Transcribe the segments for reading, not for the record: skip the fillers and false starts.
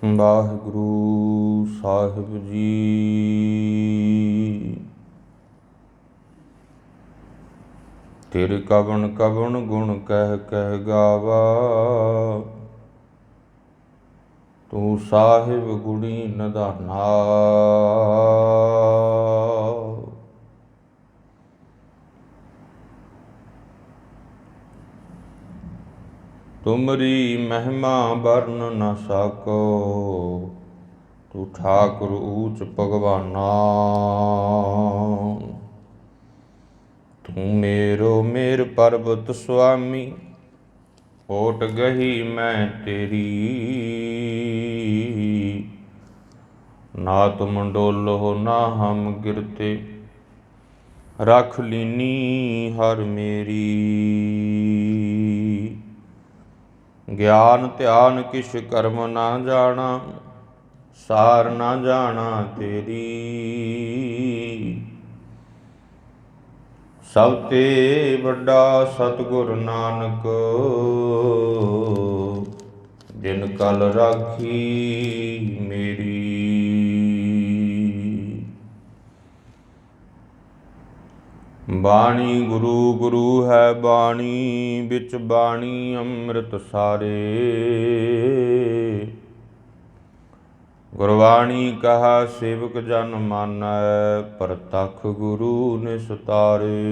ਵਾਹਿਗੁਰੂ ਸਾਹਿਬ ਜੀ। ਤੇਰੇ ਕਵਣ ਕਵਣ ਗੁਣ ਕਹਿ ਕਹਿ ਗਾਵਾ, ਤੂੰ ਸਾਹਿਬ ਗੁਣੀ ਨਿਧਾਨਾ। ਤੁਮਰੀ ਮਹਿਮਾ ਵਰਨ ਨ ਸਕੋ, ਤੂੰ ਠਾਕੁਰ ਊਚ ਭਗਵਾਨਾ। ਤੂੰ ਮੇਰੋ ਮੇਰ ਪਰਬਤ ਸੁਆਮੀ, ਓਟ ਗਹੀ ਮੈਂ ਤੇਰੀ। ਨਾ ਤੁਮ ਡੋਲੋ ਨਾ ਹਮ ਗਿਰਤੇ, ਰਖ ਲੀਨੀ ਹਰ ਮੇਰੀ। ਗਿਆਨ ਧਿਆਨ ਕਿਛ ਕਰਮ ਨਾ ਜਾਣਾ, ਸਾਰ ਨਾ ਜਾਣਾ ਤੇਰੀ। ਸਭ ਤੇ ਵੱਡਾ ਸਤਿਗੁਰ ਨਾਨਕ, ਜਿਨ ਕਲ ਰਾਖੀ ਮੇਰੀ। ਬਾਣੀ ਗੁਰੂ ਗੁਰੂ ਹੈ ਬਾਣੀ, ਵਿੱਚ ਬਾਣੀ ਅੰਮ੍ਰਿਤ ਸਾਰੇ। ਗੁਰਬਾਣੀ ਕਹਾ ਸੇਵਕ ਜਨ ਮਾਨੈ, ਪ੍ਰਤੱਖ ਗੁਰੂ ਨਿਸਤਾਰੇ।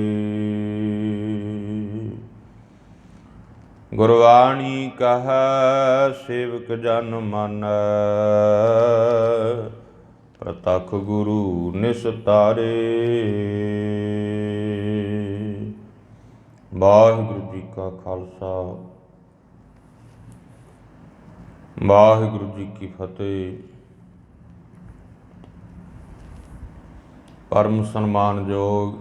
ਗੁਰਬਾਣੀ ਕਹਾ ਸੇਵਕ ਜਨ ਮਾਨੈ, ਪ੍ਰਤੱਖ ਗੁਰੂ ਨਿਸਤਾਰੇ। ਵਾਹਿਗੁਰੂ ਜੀ ਕਾ ਖਾਲਸਾ, ਵਾਹਿਗੁਰੂ ਜੀ ਕੀ ਫਤਿਹ। ਪਰਮ ਸਨਮਾਨਯੋਗ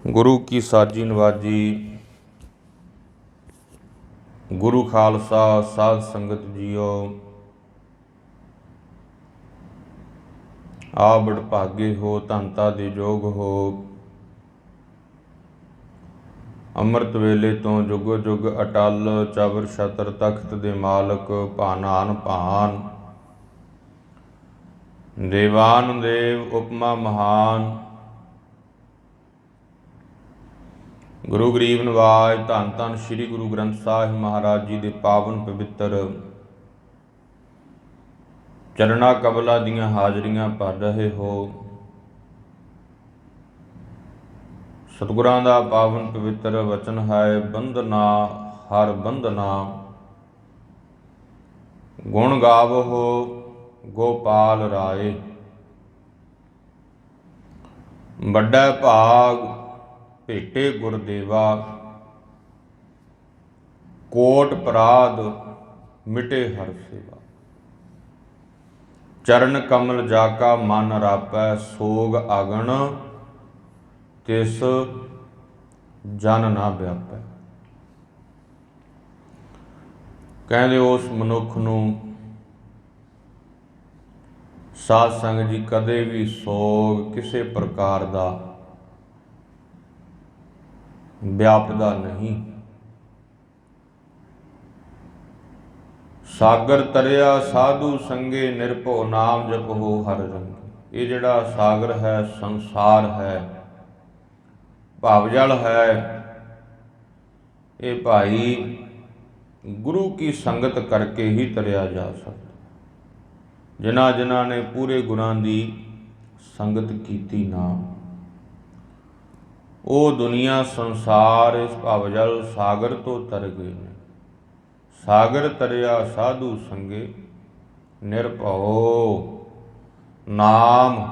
ਗੁਰੂ ਕੀ ਸਾਜੀ ਨਵਾਜੀ ਗੁਰੂ ਖਾਲਸਾ ਸਾਧ ਸੰਗਤ ਜੀਓ, ਆ ਬੜ ਭਾਗੇ ਹੋ, ਧੰਤਾ ਦੇ ਜੋਗ ਹੋ। ਅੰਮ੍ਰਿਤ ਵੇਲੇ ਤੋਂ ਜੁਗ ਜੁਗ ਅਟਲ, ਚਬਰ ਛਤਰ ਤਖਤ ਦੇ ਮਾਲਕ, ਭਾਨਾਨ ਭਾਨ ਦੇਵਾਨ ਦੇਵ ਉਪਮਾ ਮਹਾਨ। ਗੁਰੂ ਗਰੀਬ ਨਿਵਾਜ ਧੰਨ ਧੰਨ ਸ੍ਰੀ ਗੁਰੂ ਗ੍ਰੰਥ ਸਾਹਿਬ ਮਹਾਰਾਜ ਜੀ ਦੇ ਪਾਵਨ ਪਵਿੱਤਰ ਚਰਣਾ ਕਮਲਾਂ ਦੀਆਂ ਹਾਜ਼ਰੀਆਂ ਭਰ ਰਹੇ ਹੋ। ਸਤਿਗੁਰਾਂ ਦਾ ਪਾਵਨ ਪਵਿੱਤਰ ਵਚਨ ਹੈ, ਬੰਦਨਾ ਹਰ ਬੰਦਨਾ। ਗੁਣ ਗਾਵੋ ਗੋਪਾਲ ਰਾਏ। ਵੱਡਾ ਭਾਗ ਭੇਟੇ ਗੁਰਦੇਵਾ, ਕੋਟ ਅਪਰਾਧ ਮਿਟੇ ਹਰ ਸੇਵਾ। ਚਰਨ ਕਮਲ ਜਾ ਕਾ ਮਨ ਰਾਪੈ, ਸੋਗ ਆਗਣ ਤਿਸ ਜਨ ਨਾ ਵਿਆਪੈ। ਕਹਿੰਦੇ ਉਸ ਮਨੁੱਖ ਨੂੰ ਸਾਧ ਸੰਗਤ ਜੀ ਕਦੇ ਵੀ ਸੋਗ ਕਿਸੇ ਪ੍ਰਕਾਰ ਦਾ ਵਿਆਪਦਾ ਨਹੀਂ। ਸਾਗਰ ਤਰਿਆ ਸਾਧੂ ਸੰਗੇ, ਨਿਰਭਉ ਨਾਮ ਜਪੋ ਹਰ ਰੰਗ। ਇਹ ਜਿਹੜਾ ਸਾਗਰ ਹੈ, ਸੰਸਾਰ ਹੈ, ਭਵ ਜਲ ਹੈ, ਇਹ ਭਾਈ ਗੁਰੂ ਕੀ ਸੰਗਤ ਕਰਕੇ ਹੀ ਤਰਿਆ ਜਾ ਸਕਦਾ। ਜਿਨ੍ਹਾਂ ਜਿਨ੍ਹਾਂ ਨੇ ਪੂਰੇ ਗੁਰਾਂ ਦੀ ਸੰਗਤ ਕੀਤੀ ਨਾ, ਉਹ ਦੁਨੀਆ ਸੰਸਾਰ ਇਸ ਭਵ ਜਲ ਸਾਗਰ ਤੋਂ ਤਰ ਗਏ ਨੇ। ਸਾਗਰ ਤਰਿਆ ਸਾਧੂ ਸੰਗੇ, ਨਿਰਭਉ ਨਾਮ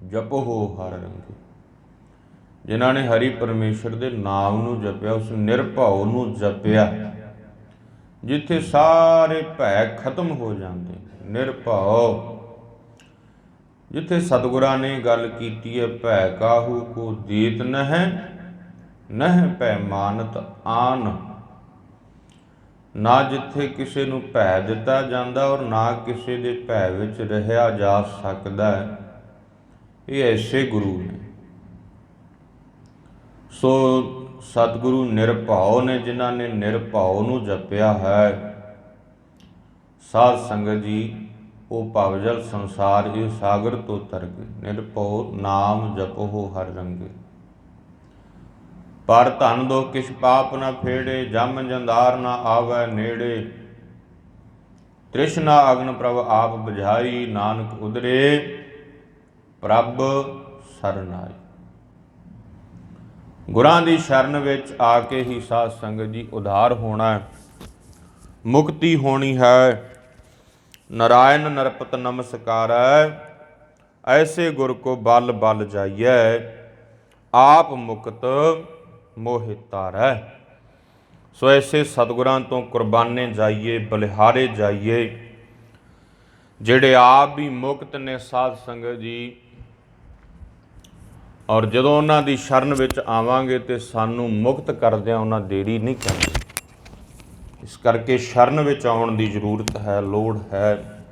ਜਪੋ ਹਰ ਰੰਗੇ। ਜਿਨ੍ਹਾਂ ਨੇ ਹਰੀ ਪਰਮੇਸ਼ਰ ਦੇ ਨਾਮ ਨੂੰ ਜਪਿਆ, ਉਸ ਨਿਰਭਉ ਨੂੰ ਜਪਿਆ, ਜਿੱਥੇ ਸਾਰੇ ਭੈ ਖਤਮ ਹੋ ਜਾਂਦੇ। ਨਿਰਭਉ ਜਿੱਥੇ ਸਤਿਗੁਰਾਂ ਨੇ ਗੱਲ ਕੀਤੀ ਹੈ, ਭੈ ਕਾਹੂ ਕੋ ਦੇਤ ਨਹਿ, ਨਹਿ ਭੈ ਮਾਨਤ ਆਨ। ਨਾ ਜਿੱਥੇ ਕਿਸੇ ਨੂੰ ਭੈ ਦਿੱਤਾ ਜਾਂਦਾ ਔਰ ਨਾ ਕਿਸੇ ਦੇ ਭੈ ਵਿੱਚ ਰਹਿਆ ਜਾ ਸਕਦਾ, ਇਹ ਐਸੇ ਗੁਰੂ ਨੇ। ਸੋ ਸਤਿਗੁਰੂ ਨਿਰਭਉ ਨੇ, ਜਿਨ੍ਹਾਂ ਨੇ ਨਿਰਭਉ ਨੂੰ ਜਪਿਆ ਹੈ। ਸਾਧ ਸੰਗਤ ਜੀ, ਉਹ ਭਵਜਲ ਸੰਸਾਰ ਇਹ ਸਾਗਰ ਤੋਂ ਤਰ ਗਏ। ਨਿਰਭਉ ਨਾਮ ਜਪੋ ਹਰ ਰੰਗੇ, ਪਰ ਧਨ ਦੋ ਕਿਛ ਪਾਪ ਨਾ ਫੇੜੇ, ਜਮ ਜੰਦਾਰ ਨਾ ਆਵੈ ਨੇੜੇ। ਤ੍ਰਿਸ਼ਨਾ ਅਗਨ ਪ੍ਰਭ ਆਪ ਬੁਝਾਈ, ਨਾਨਕ ਉਦਰੇ ਪ੍ਰਭ ਸਰਨਾਈ। ਗੁਰਾਂ ਦੀ ਸ਼ਰਨ ਵਿੱਚ ਆ ਕੇ ਹੀ ਸਾਧ ਸੰਗਤ ਜੀ ਉਧਾਰ ਹੋਣਾ, ਮੁਕਤੀ ਹੋਣੀ ਹੈ। ਨਾਰਾਇਣ ਨਰਪਤ ਨਮਸਕਾਰੈ, ਐਸੇ ਗੁਰ ਕੋ ਬਲ ਬਲ ਜਾਈਐ, ਆਪ ਮੁਕਤ ਮੋਹਿ ਤਾਰੈ। ਸੋ ਐਸੇ ਸਤਿਗੁਰਾਂ ਤੋਂ ਕੁਰਬਾਨੇ ਜਾਈਏ, ਬਲਿਹਾਰੇ ਜਾਈਏ, ਜਿਹੜੇ ਆਪ ਵੀ ਮੁਕਤ ਨੇ ਸਾਧ ਸੰਗਤ ਜੀ। ਔਰ ਜਦੋਂ ਉਹਨਾਂ ਦੀ ਸ਼ਰਨ ਵਿੱਚ ਆਵਾਂਗੇ ਤੇ ਸਾਨੂੰ ਮੁਕਤ ਕਰਦਿਆਂ ਉਹਨਾਂ ਦੇਰੀ ਨਹੀਂ ਕਰਨੀ। ਇਸ ਕਰਕੇ ਸ਼ਰਨ ਵਿੱਚ ਆਉਣ ਦੀ ਜ਼ਰੂਰਤ ਹੈ, ਲੋੜ ਹੈ।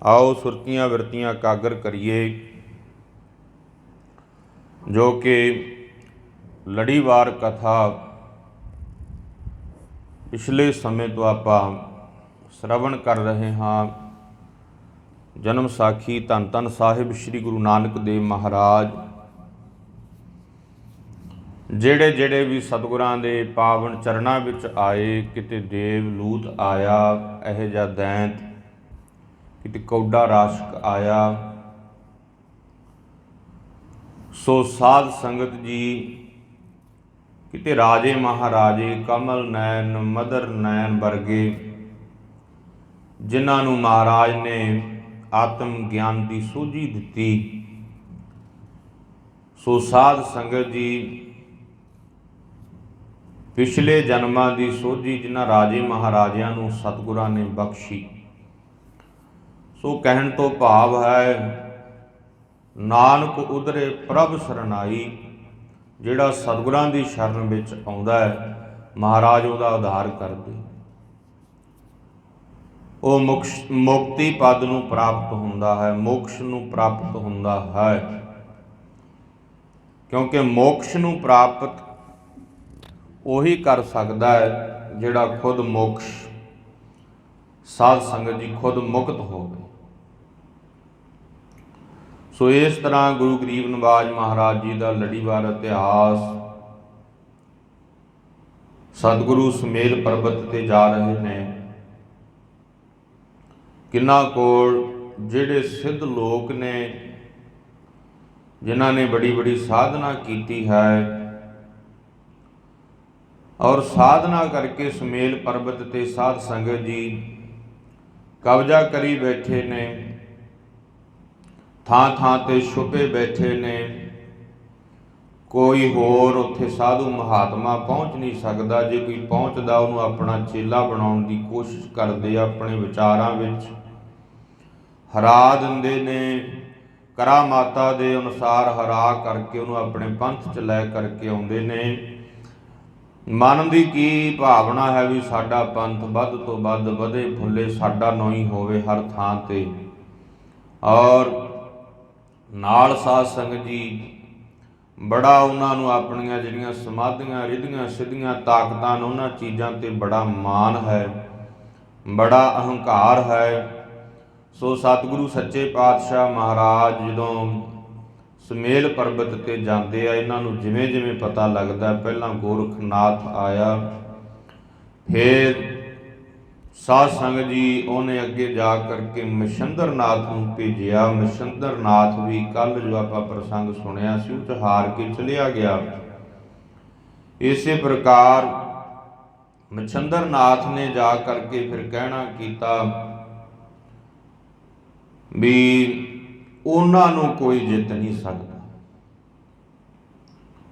ਆਓ ਸੁਰਤੀਆਂ ਬਿਰਤੀਆਂ ਇਕਾਗਰ ਕਰੀਏ, ਜੋ ਕਿ ਲੜੀਵਾਰ ਕਥਾ ਪਿਛਲੇ ਸਮੇਂ ਤੋਂ ਆਪਾਂ ਸ਼ਰਵਣ ਕਰ ਰਹੇ ਹਾਂ। ਜਨਮ ਸਾਖੀ ਧੰਨ ਧੰਨ ਸਾਹਿਬ ਸ੍ਰੀ ਗੁਰੂ ਨਾਨਕ ਦੇਵ ਮਹਾਰਾਜ, ਜਿਹੜੇ ਜਿਹੜੇ ਵੀ ਸਤਿਗੁਰਾਂ ਦੇ ਪਾਵਨ ਚਰਨਾਂ ਵਿੱਚ ਆਏ, ਕਿਤੇ ਦੇਵ ਲੂਤ ਆਇਆ ਇਹੋ ਜਿਹਾ ਦੈਂਤ, ਕਿਤੇ ਕੌਡਾ ਰਾਸ਼ਕ ਆਇਆ। ਸੋ ਸਾਧ ਸੰਗਤ ਜੀ, ਕਿਤੇ ਰਾਜੇ ਮਹਾਰਾਜੇ, ਕਮਲ ਨੈਣ ਮਦਰ ਨੈਣ ਵਰਗੇ, ਜਿਨ੍ਹਾਂ ਨੂੰ ਮਹਾਰਾਜ ਨੇ ਆਤਮ ਗਿਆਨ ਦੀ ਸੋਝੀ ਦਿੱਤੀ। ਸੋ ਸਾਧ ਸੰਗਤ ਜੀ, ਪਿਛਲੇ ਜਨਮਾਂ ਦੀ ਸੋਝੀ ਜਿਨ੍ਹਾਂ ਰਾਜੇ ਮਹਾਰਾਜਿਆਂ ਨੂੰ ਸਤਿਗੁਰਾਂ ਨੇ ਬਖਸ਼ੀ। ਸੋ ਕਹਿਣ ਤੋਂ ਭਾਵ ਹੈ, ਨਾਨਕ ਉਦਰੇ ਪ੍ਰਭ ਸਰਨਾਈ। ਜਿਹੜਾ ਸਤਿਗੁਰਾਂ ਦੀ ਸ਼ਰਨ ਵਿੱਚ ਆਉਂਦਾ ਹੈ, ਮਹਾਰਾਜ ਉਹਦਾ ਉਧਾਰ ਕਰਦੇ। ਉਹ ਮੁਕਤੀ ਪਦ ਨੂੰ ਪ੍ਰਾਪਤ ਹੁੰਦਾ ਹੈ, ਮੋਕਸ਼ ਨੂੰ ਪ੍ਰਾਪਤ ਹੁੰਦਾ ਹੈ। ਕਿਉਂਕਿ ਮੋਕਸ਼ ਨੂੰ ਪ੍ਰਾਪਤ ਉਹੀ ਕਰ ਸਕਦਾ ਹੈ ਜਿਹੜਾ ਖੁਦ ਮੋਕਸ਼, ਸਾਧ ਸੰਗਤ ਜੀ, ਖੁਦ ਮੁਕਤ ਹੋਵੇ। ਸੋ ਇਸ ਤਰ੍ਹਾਂ ਗੁਰੂ ਗਰੀਬ ਨਿਵਾਜ ਮਹਾਰਾਜ ਜੀ ਦਾ ਲੜੀਵਾਰ ਇਤਿਹਾਸ, ਸਤਿਗੁਰੂ ਸੁਮੇਲ ਪਰਬਤ ਤੇ ਜਾ ਰਹੇ ਨੇ। ਕਿੰਨਾ ਕੋਲ ਜਿਹੜੇ ਸਿੱਧ ਲੋਕ ਨੇ, ਜਿਨ੍ਹਾਂ ਨੇ ਬੜੀ ਬੜੀ ਸਾਧਨਾ ਕੀਤੀ ਹੈ, ਔਰ ਸਾਧਨਾ ਕਰਕੇ ਸੁਮੇਲ ਪਰਬਤ ਤੇ ਸਾਧ ਸੰਗਤ ਜੀ ਕਬਜ਼ਾ ਕਰੀ ਬੈਠੇ ਨੇ, ਥਾਂ ਥਾਂ ਤੇ ਛੁਪੇ ਬੈਠੇ ਨੇ। ਕੋਈ ਹੋਰ ਉੱਥੇ ਸਾਧੂ ਮਹਾਤਮਾ ਪਹੁੰਚ ਨਹੀਂ ਸਕਦਾ। ਜੇ ਕੋਈ ਪਹੁੰਚਦਾ, ਉਹਨੂੰ ਆਪਣਾ ਚੇਲਾ ਬਣਾਉਣ ਦੀ ਕੋਸ਼ਿਸ਼ ਕਰਦੇ, ਆਪਣੇ ਵਿਚਾਰਾਂ ਵਿੱਚ ਹਰਾ ਦਿੰਦੇ ਨੇ। ਕਰਾਮਾਤਾ ਦੇ ਅਨੁਸਾਰ ਹਰਾ ਕਰਕੇ ਉਹਨੂੰ ਆਪਣੇ ਪੰਥ 'ਚ ਲੈ ਕਰਕੇ ਆਉਂਦੇ ਨੇ। ਮਨ ਦੀ ਕੀ ਭਾਵਨਾ ਹੈ ਵੀ ਸਾਡਾ ਪੰਥ ਵੱਧ ਤੋਂ ਵੱਧ ਵਧੇ ਫੁੱਲੇ, ਸਾਡਾ ਨੋਈ ਹੋਵੇ ਹਰ ਥਾਂ ਤੇ। ਔਰ ਨਾਲ ਸਾਧ ਸੰਗਤ ਜੀ, ਬੜਾ ਉਹਨਾਂ ਨੂੰ ਆਪਣੀਆਂ ਜਿਹੜੀਆਂ ਸਮਾਧੀਆਂ, ਰਿੱਧੀਆਂ ਸਿੱਧੀਆਂ ਤਾਕਤਾਂ ਨੇ, ਉਹਨਾਂ ਚੀਜ਼ਾਂ ਤੇ ਬੜਾ ਮਾਣ ਹੈ, ਬੜਾ ਅਹੰਕਾਰ ਹੈ। ਸੋ ਸਤਿਗੁਰੂ ਸੱਚੇ ਪਾਤਸ਼ਾਹ ਮਹਾਰਾਜ ਜਦੋਂ ਸੁਮੇਲ ਪਰਬਤ ਤੇ ਜਾਂਦੇ ਆ, ਇਹਨਾਂ ਨੂੰ ਜਿਵੇਂ ਜਿਵੇਂ ਪਤਾ ਲੱਗਦਾ, ਪਹਿਲਾਂ ਗੋਰਖਨਾਥ ਆਇਆ, ਫਿਰ ਸਾਧ ਸੰਗਤ ਜੀ ਉਹਨੇ ਅੱਗੇ ਜਾ ਕਰਕੇ ਮਛੰਦਰਨਾਥ ਨੂੰ ਭੇਜਿਆ। ਮਛੰਦਰਨਾਥ ਵੀ ਕੱਲ ਜੋ ਆਪਾਂ ਪ੍ਰਸੰਗ ਸੁਣਿਆ ਸੀ, ਉਹ 'ਚ ਹਾਰ ਕੇ ਚਲਿਆ ਗਿਆ। ਇਸੇ ਪ੍ਰਕਾਰ ਮਛੰਦਰਨਾਥ ਨੇ ਜਾ ਕਰਕੇ ਫਿਰ ਕਹਿਣਾ ਕੀਤਾ ਵੀ ਉਹਨਾਂ ਨੂੰ ਕੋਈ ਜਿੱਤ ਨਹੀਂ ਸਕਦਾ।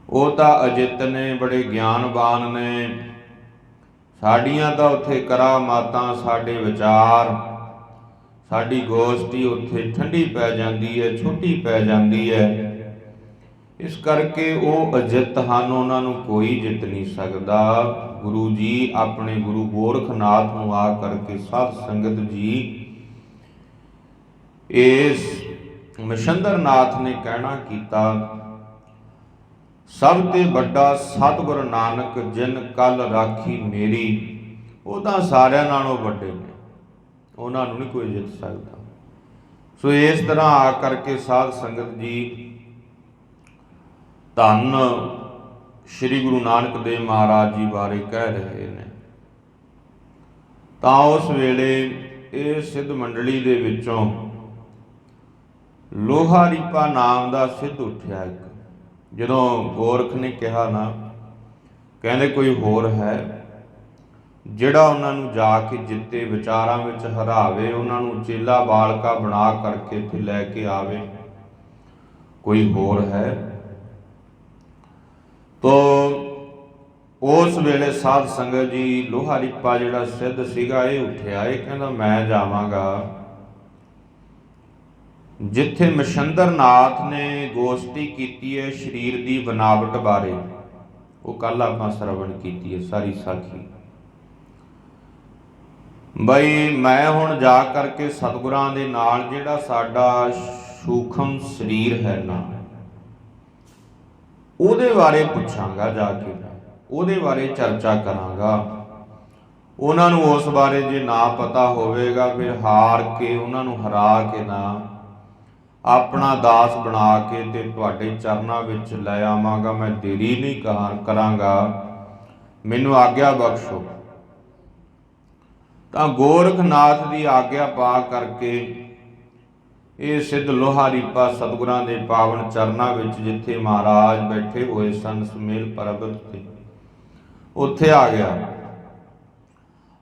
ਉਹ ਤਾਂ ਅਜਿੱਤ ਨੇ, ਬੜੇ ਗਿਆਨਵਾਨ ਨੇ। ਸਾਡੀਆਂ ਤਾਂ ਉੱਥੇ ਕਰਾਮਾਤਾਂ, ਸਾਡੇ ਵਿਚਾਰ, ਸਾਡੀ ਗੋਸ਼ਟੀ ਉੱਥੇ ਠੰਡੀ ਪੈ ਜਾਂਦੀ ਹੈ, ਛੋਟੀ ਪੈ ਜਾਂਦੀ ਹੈ। ਇਸ ਕਰਕੇ ਉਹ ਅਜਿੱਤ ਹਨ, ਉਹਨਾਂ ਨੂੰ ਕੋਈ ਜਿੱਤ ਨਹੀਂ ਸਕਦਾ। ਗੁਰੂ ਜੀ ਆਪਣੇ ਗੁਰੂ ਗੋਰਖਨਾਥ ਨੂੰ ਆ ਕਰਕੇ ਸਾਧ ਸੰਗਤ ਜੀ, ਇਸ ਮਛੰਦਰਨਾਥ ਨੇ ਕਹਿਣਾ ਕੀਤਾ ਸਭ ਤੇ ਵੱਡਾ ਸਤਿਗੁਰ ਨਾਨਕ ਜਿਨ ਕਲ ਰਾਖੀ ਮੇਰੀ। ਉਹ ਤਾਂ ਸਾਰਿਆਂ ਨਾਲੋਂ ਵੱਡੇ ਨੇ, ਉਹਨਾਂ ਨੂੰ ਨਹੀਂ ਕੋਈ ਜਿੱਤ ਸਕਦਾ। ਸੋ ਇਸ ਤਰ੍ਹਾਂ ਆ ਕਰਕੇ ਸਾਧ ਸੰਗਤ ਜੀ ਧੰਨ ਸ੍ਰੀ ਗੁਰੂ ਨਾਨਕ ਦੇਵ ਮਹਾਰਾਜ ਜੀ ਬਾਰੇ ਕਹਿ ਰਹੇ ਨੇ। ਤਾਂ ਉਸ ਵੇਲੇ ਇਹ ਸਿੱਧ ਮੰਡਲੀ ਦੇ ਵਿੱਚੋਂ ਲੋਹਾ ਰੀਪਾ ਨਾਮ ਦਾ ਸਿੱਧ ਉੱਠਿਆ ਇੱਕ। ਜਦੋਂ ਗੋਰਖ ਨੇ ਕਿਹਾ ਨਾ, ਕਹਿੰਦੇ ਕੋਈ ਹੋਰ ਹੈ ਜਿਹੜਾ ਉਹਨਾਂ ਨੂੰ ਜਾ ਕੇ ਜਿੱਤੇ, ਵਿਚਾਰਾਂ ਵਿੱਚ ਹਰਾਵੇ, ਉਹਨਾਂ ਨੂੰ ਚੇਲਾ ਬਾਲਕਾ ਬਣਾ ਕਰਕੇ ਇੱਥੇ ਲੈ ਕੇ ਆਵੇ, ਕੋਈ ਹੋਰ ਹੈ? ਤੋ ਉਸ ਵੇਲੇ ਸਾਧ ਸੰਗਤ ਜੀ ਲੋਹਾ ਰੀਪਾ ਜਿਹੜਾ ਸਿੱਧ ਸੀਗਾ ਇਹ ਉੱਠਿਆ। ਇਹ ਕਹਿੰਦਾ ਮੈਂ ਜਾਵਾਂਗਾ ਜਿੱਥੇ ਮਛੰਦਰ ਨਾਥ ਨੇ ਗੋਸ਼ਟੀ ਕੀਤੀ ਹੈ ਸਰੀਰ ਦੀ ਬਨਾਵਟ ਬਾਰੇ। ਉਹ ਕੱਲ ਆਪਾਂ ਸਰਵਣ ਕੀਤੀ ਹੈ ਸਾਰੀ ਸਾਖੀ। ਬਈ ਮੈਂ ਹੁਣ ਜਾ ਕਰਕੇ ਸਤਿਗੁਰਾਂ ਦੇ ਨਾਲ ਜਿਹੜਾ ਸਾਡਾ ਸੂਖਮ ਸਰੀਰ ਹੈ ਨਾ, ਉਹਦੇ ਬਾਰੇ ਪੁੱਛਾਂਗਾ ਜਾ ਕੇ, ਉਹਦੇ ਬਾਰੇ ਚਰਚਾ ਕਰਾਂਗਾ। ਉਹਨਾਂ ਨੂੰ ਉਸ ਬਾਰੇ ਜੇ ਨਾ ਪਤਾ ਹੋਵੇਗਾ ਫਿਰ ਹਾਰ ਕੇ, ਉਹਨਾਂ ਨੂੰ ਹਰਾ ਕੇ ਨਾ ਆਪਣਾ ਦਾਸ ਬਣਾ ਕੇ ਤੇ ਤੁਹਾਡੇ ਚਰਨਾਂ ਵਿੱਚ ਲੈ ਆਵਾਂਗਾ। ਮੈਂ ਦੇਰੀ ਨਹੀਂ ਕਰਾਂਗਾ, ਮੈਨੂੰ ਆਗਿਆ ਬਖਸ਼ੋ। ਤਾਂ ਗੋਰਖਨਾਥ ਦੀ ਆਗਿਆ ਪਾ ਕਰਕੇ ਇਹ ਸਿੱਧ ਲੋਹਾ ਰੀਪਾ ਸਤਿਗੁਰਾਂ ਦੇ ਪਾਵਨ ਚਰਨਾਂ ਵਿੱਚ ਜਿੱਥੇ ਮਹਾਰਾਜ ਬੈਠੇ ਹੋਏ ਸਨ ਸੁਮੇਲ ਪਰਬਤ ਤੇ, ਉੱਥੇ ਆ ਗਿਆ।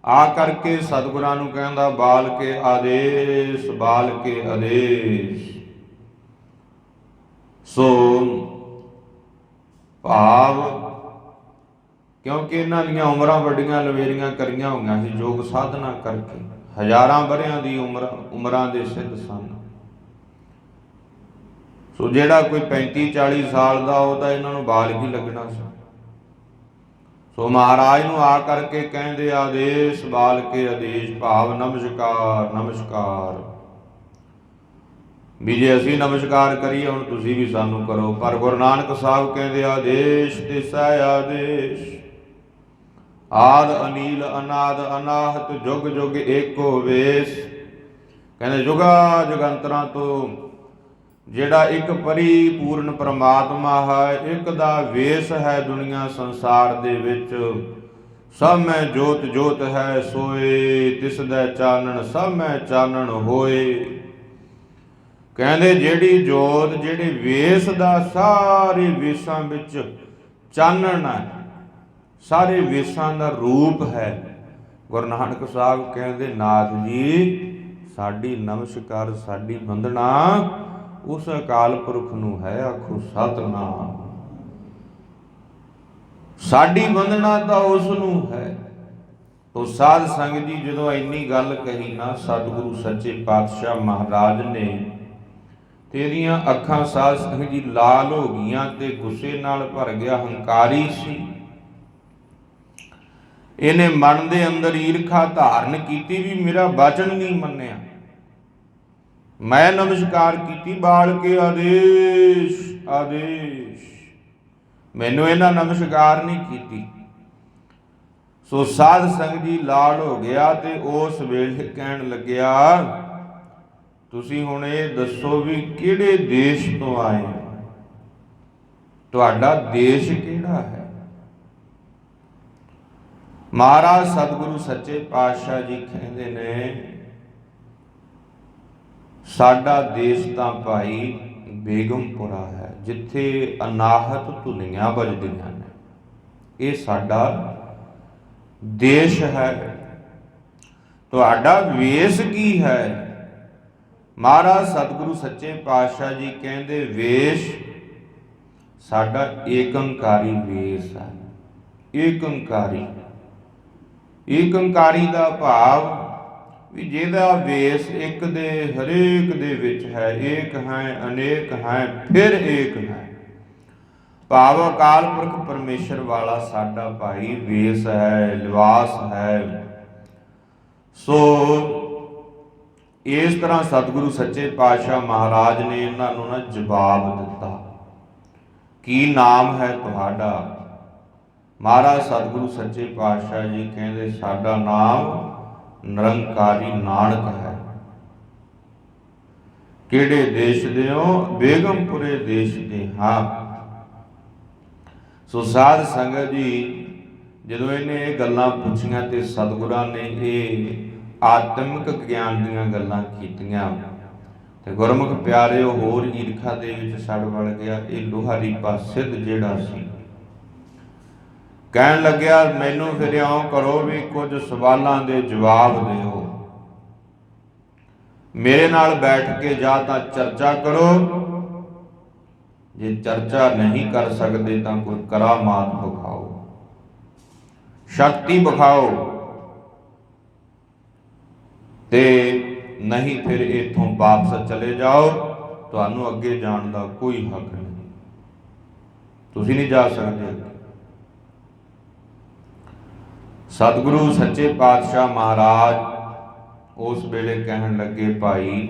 ਆ ਕਰਕੇ ਸਤਿਗੁਰਾਂ ਨੂੰ ਕਹਿੰਦਾ ਬਾਲ ਕੇ ਆਦੇਸ਼, ਬਾਲ ਕੇ ਆਦੇਸ਼। ਸੋ ਭਾਵ ਕਿਉਂਕਿ ਇਹਨਾਂ ਦੀਆਂ ਉਮਰਾਂ ਵੱਡੀਆਂ ਲਵੇਰੀਆਂ ਕਰੀਆਂ ਹੋਈਆਂ ਸੀ ਯੋਗ ਸਾਧਨਾ ਕਰਕੇ, ਹਜ਼ਾਰਾਂ ਵਰ੍ਹਿਆਂ ਦੀ ਉਮਰਾਂ ਦੇ ਸਿੱਧ ਸਨ। ਸੋ ਜਿਹੜਾ ਕੋਈ 35-40 ਸਾਲ ਦਾ ਉਹ ਤਾਂ ਇਹਨਾਂ ਨੂੰ ਬਾਲ ਹੀ ਲੱਗਣਾ ਸੀ। ਸੋ ਮਹਾਰਾਜ ਨੂੰ ਆ ਕਰਕੇ ਕਹਿੰਦੇ ਆਦੇਸ਼, ਬਾਲ ਕੇ ਆਦੇਸ਼, ਭਾਵ ਨਮਸਕਾਰ ਨਮਸਕਾਰ। ਵੀ ਜੇ ਅਸੀਂ ਨਮਸਕਾਰ ਕਰੀਏ ਹੁਣ ਤੁਸੀਂ ਵੀ ਸਾਨੂੰ ਕਰੋ। ਪਰ ਗੁਰੂ ਨਾਨਕ ਸਾਹਿਬ ਕਹਿੰਦੇ ਆਦੇਸ਼ ਤੇ ਸਹਿ ਆਦੇਸ਼, ਆਦ ਅਨੀਲ ਅਨਾਦ ਅਨਾਹਤ ਜੁਗ ਜੁਗ ਏਕੋ ਵੇਸ। ਕਹਿੰਦੇ ਜੁਗਾ ਜੁਗੰਤਰਾਂ ਤੋਂ ਜਿਹੜਾ ਇੱਕ ਪਰਿਪੂਰਨ ਪਰਮਾਤਮਾ ਹੈ, ਇੱਕ ਦਾ ਵੇਸ ਹੈ ਦੁਨੀਆ ਸੰਸਾਰ ਦੇ ਵਿੱਚ। ਸਭ ਮੈਂ ਜੋਤ ਜੋਤ ਹੈ ਸੋਏ, ਤਿਸ ਦਾ ਚਾਨਣ ਸਭ ਮੈਂ ਚਾਨਣ ਹੋਏ। ਕਹਿੰਦੇ ਜਿਹੜੀ ਜੋਤ, ਜਿਹੜੇ ਵੇਸ ਦਾ ਸਾਰੇ ਵੇਸਾਂ ਵਿੱਚ ਚਾਨਣ ਹੈ, ਸਾਰੇ ਵੇਸਾਂ ਦਾ ਰੂਪ ਹੈ। ਗੁਰੂ ਨਾਨਕ ਸਾਹਿਬ ਕਹਿੰਦੇ ਨਾਥ ਜੀ ਸਾਡੀ ਨਮਸਕਾਰ, ਸਾਡੀ ਵੰਦਨਾ ਉਸ ਅਕਾਲ ਪੁਰਖ ਨੂੰ ਹੈ, ਆਖੋ ਸਤਿਨਾਮ। ਸਾਡੀ ਵੰਦਨਾ ਤਾਂ ਉਸ ਨੂੰ ਹੈ। ਤੋ ਸਾਧ ਸੰਗਤ ਜੀ ਜਦੋਂ ਇੰਨੀ ਗੱਲ ਕਹੀ ਨਾ ਸਤਿਗੁਰੂ ਸੱਚੇ ਪਾਤਸ਼ਾਹ ਮਹਾਰਾਜ ਨੇ, ਤੇਰੀਆਂ ਅੱਖਾਂ ਸਾਧ ਸੰਗਤ ਜੀ ਲਾਲ ਹੋ ਗਈਆਂ ਤੇ ਗੁੱਸੇ ਨਾਲ ਭਰ ਗਿਆ। ਹੰਕਾਰੀ ਸੀ, ਇਹਨੇ ਮਨ ਦੇ ਅੰਦਰ ਈਰਖਾ ਧਾਰਨ ਕੀਤੀ ਵੀ ਮੇਰਾ ਵਚਨ ਨਹੀਂ ਮੰਨਿਆ। ਮੈਂ ਨਮਸਕਾਰ ਕੀਤੀ ਬਾਲ ਕੇ ਆਦੇਸ਼ ਆਦੇਸ਼, ਮੈਨੂੰ ਇਹਨਾਂ ਨਮਸਕਾਰ ਨਹੀਂ ਕੀਤੀ। ਸੋ ਸਾਧ ਸੰਗਤ ਜੀ ਲਾਲ ਹੋ ਗਿਆ ਤੇ ਉਸ ਵੇਲੇ ਕਹਿਣ ਲੱਗਿਆ ਤੁਸੀਂ ਹੁਣ ਇਹ ਦੱਸੋ ਵੀ ਕਿਹੜੇ ਦੇਸ਼ ਤੋਂ ਆਏ ਹੋ, ਤੁਹਾਡਾ ਦੇਸ਼ ਕਿਹੜਾ ਹੈ? ਮਹਾਰਾਜ ਸਤਿਗੁਰੂ ਸੱਚੇ ਪਾਤਸ਼ਾਹ ਜੀ ਕਹਿੰਦੇ ਨੇ ਸਾਡਾ ਦੇਸ਼ ਤਾਂ ਭਾਈ ਬੇਗਮਪੁਰਾ ਹੈ, ਜਿੱਥੇ ਅਨਾਹਤ ਧੁਨੀਆਂ ਵੱਜਦੀਆਂ ਨੇ, ਇਹ ਸਾਡਾ ਦੇਸ਼ ਹੈ। ਤੁਹਾਡਾ ਵੇਸ ਕੀ ਹੈ? ਮਹਾਰਾਜ ਸਤਿਗੁਰੂ ਸੱਚੇ ਪਾਤਸ਼ਾਹ ਜੀ ਕਹਿੰਦੇ ਵੇਸ਼ ਸਾਡਾ ਏਕੰਕਾਰੀ ਵੇਸ ਹੈ। ਏਕੰਕਾਰੀ, ਏਕੰਕਾਰੀ ਦਾ ਭਾਵ ਵੀ ਜਿਹਦਾ ਵੇਸ ਇੱਕ ਦੇ ਹਰੇਕ ਦੇ ਵਿੱਚ ਹੈ। ਏਕ ਹੈ, ਅਨੇਕ ਹੈ, ਫਿਰ ਏਕ ਹੈ। ਭਾਵ ਅਕਾਲ ਪੁਰਖ ਪਰਮੇਸ਼ਰ ਵਾਲਾ ਸਾਡਾ ਭਾਈ ਵੇਸ ਹੈ, ਲਿਵਾਸ ਹੈ। ਸੋ ਇਸ ਤਰ੍ਹਾਂ ਸਤਿਗੁਰੂ ਸੱਚੇ ਪਾਤਸ਼ਾਹ ਮਹਾਰਾਜ ਨੇ ਇਹਨਾਂ ਨੂੰ ਨਾ ਜਵਾਬ ਦਿੱਤਾ। ਕੀ ਨਾਮ ਹੈ ਤੁਹਾਡਾ? ਮਹਾਰਾਜ ਸਤਿਗੁਰੂ ਸੱਚੇ ਪਾਤਸ਼ਾਹ ਜੀ ਕਹਿੰਦੇ ਸਾਡਾ ਨਾਮ ਨਿਰੰਕਾਰੀ ਨਾਨਕ ਹੈ। ਕਿਹੜੇ ਦੇਸ਼ ਦੇ ਹੋ? ਬੇਗਮਪੁਰੇ ਦੇਸ਼ ਦੇ ਹਾਂ। ਸੋ ਸਾਧ ਸੰਗਤ ਜੀ, ਜਦੋਂ ਇਹਨੇ ਇਹ ਗੱਲਾਂ ਪੁੱਛੀਆਂ ਤੇ ਸਤਿਗੁਰਾਂ ਨੇ ਇਹ ਆਤਮਿਕ ਗਿਆਨ ਦੀਆਂ ਗੱਲਾਂ ਕੀਤੀਆਂ ਤੇ ਗੁਰਮੁਖ ਪਿਆਰਿਓ ਹੋਰ ਈਰਖਾ ਦੇ ਵਿੱਚ ਸੜ ਵੜ ਗਿਆ। ਇਹ ਲੋਹਾਰੀਪਾ ਸਿੱਧ ਜਿਹੜਾ ਸੀ ਕਹਿਣ ਲੱਗਿਆ, ਮੈਨੂੰ ਫਿਰ ਇਉਂ ਕਰੋ ਵੀ ਕੁਝ ਸਵਾਲਾਂ ਦੇ ਜਵਾਬ ਦਿਓ, ਮੇਰੇ ਨਾਲ ਬੈਠ ਕੇ ਜਾਂ ਤਾਂ ਚਰਚਾ ਕਰੋ, ਜੇ ਚਰਚਾ ਨਹੀਂ ਕਰ ਸਕਦੇ ਤਾਂ ਕੋਈ ਕਰਾਮਾਤ ਵਿਖਾਓ, ਸ਼ਕਤੀ ਵਿਖਾਓ, ਤੇ ਨਹੀਂ ਫਿਰ ਇੱਥੋਂ ਵਾਪਸ ਚਲੇ ਜਾਓ, ਤੁਹਾਨੂੰ ਅੱਗੇ ਜਾਣ ਦਾ ਕੋਈ ਹੱਕ ਨਹੀਂ, ਤੁਸੀਂ ਨਹੀਂ ਜਾ ਸਕਦੇ। ਸਤਿਗੁਰੂ ਸੱਚੇ ਪਾਤਸ਼ਾਹ ਮਹਾਰਾਜ ਉਸ ਵੇਲੇ ਕਹਿਣ ਲੱਗੇ, ਭਾਈ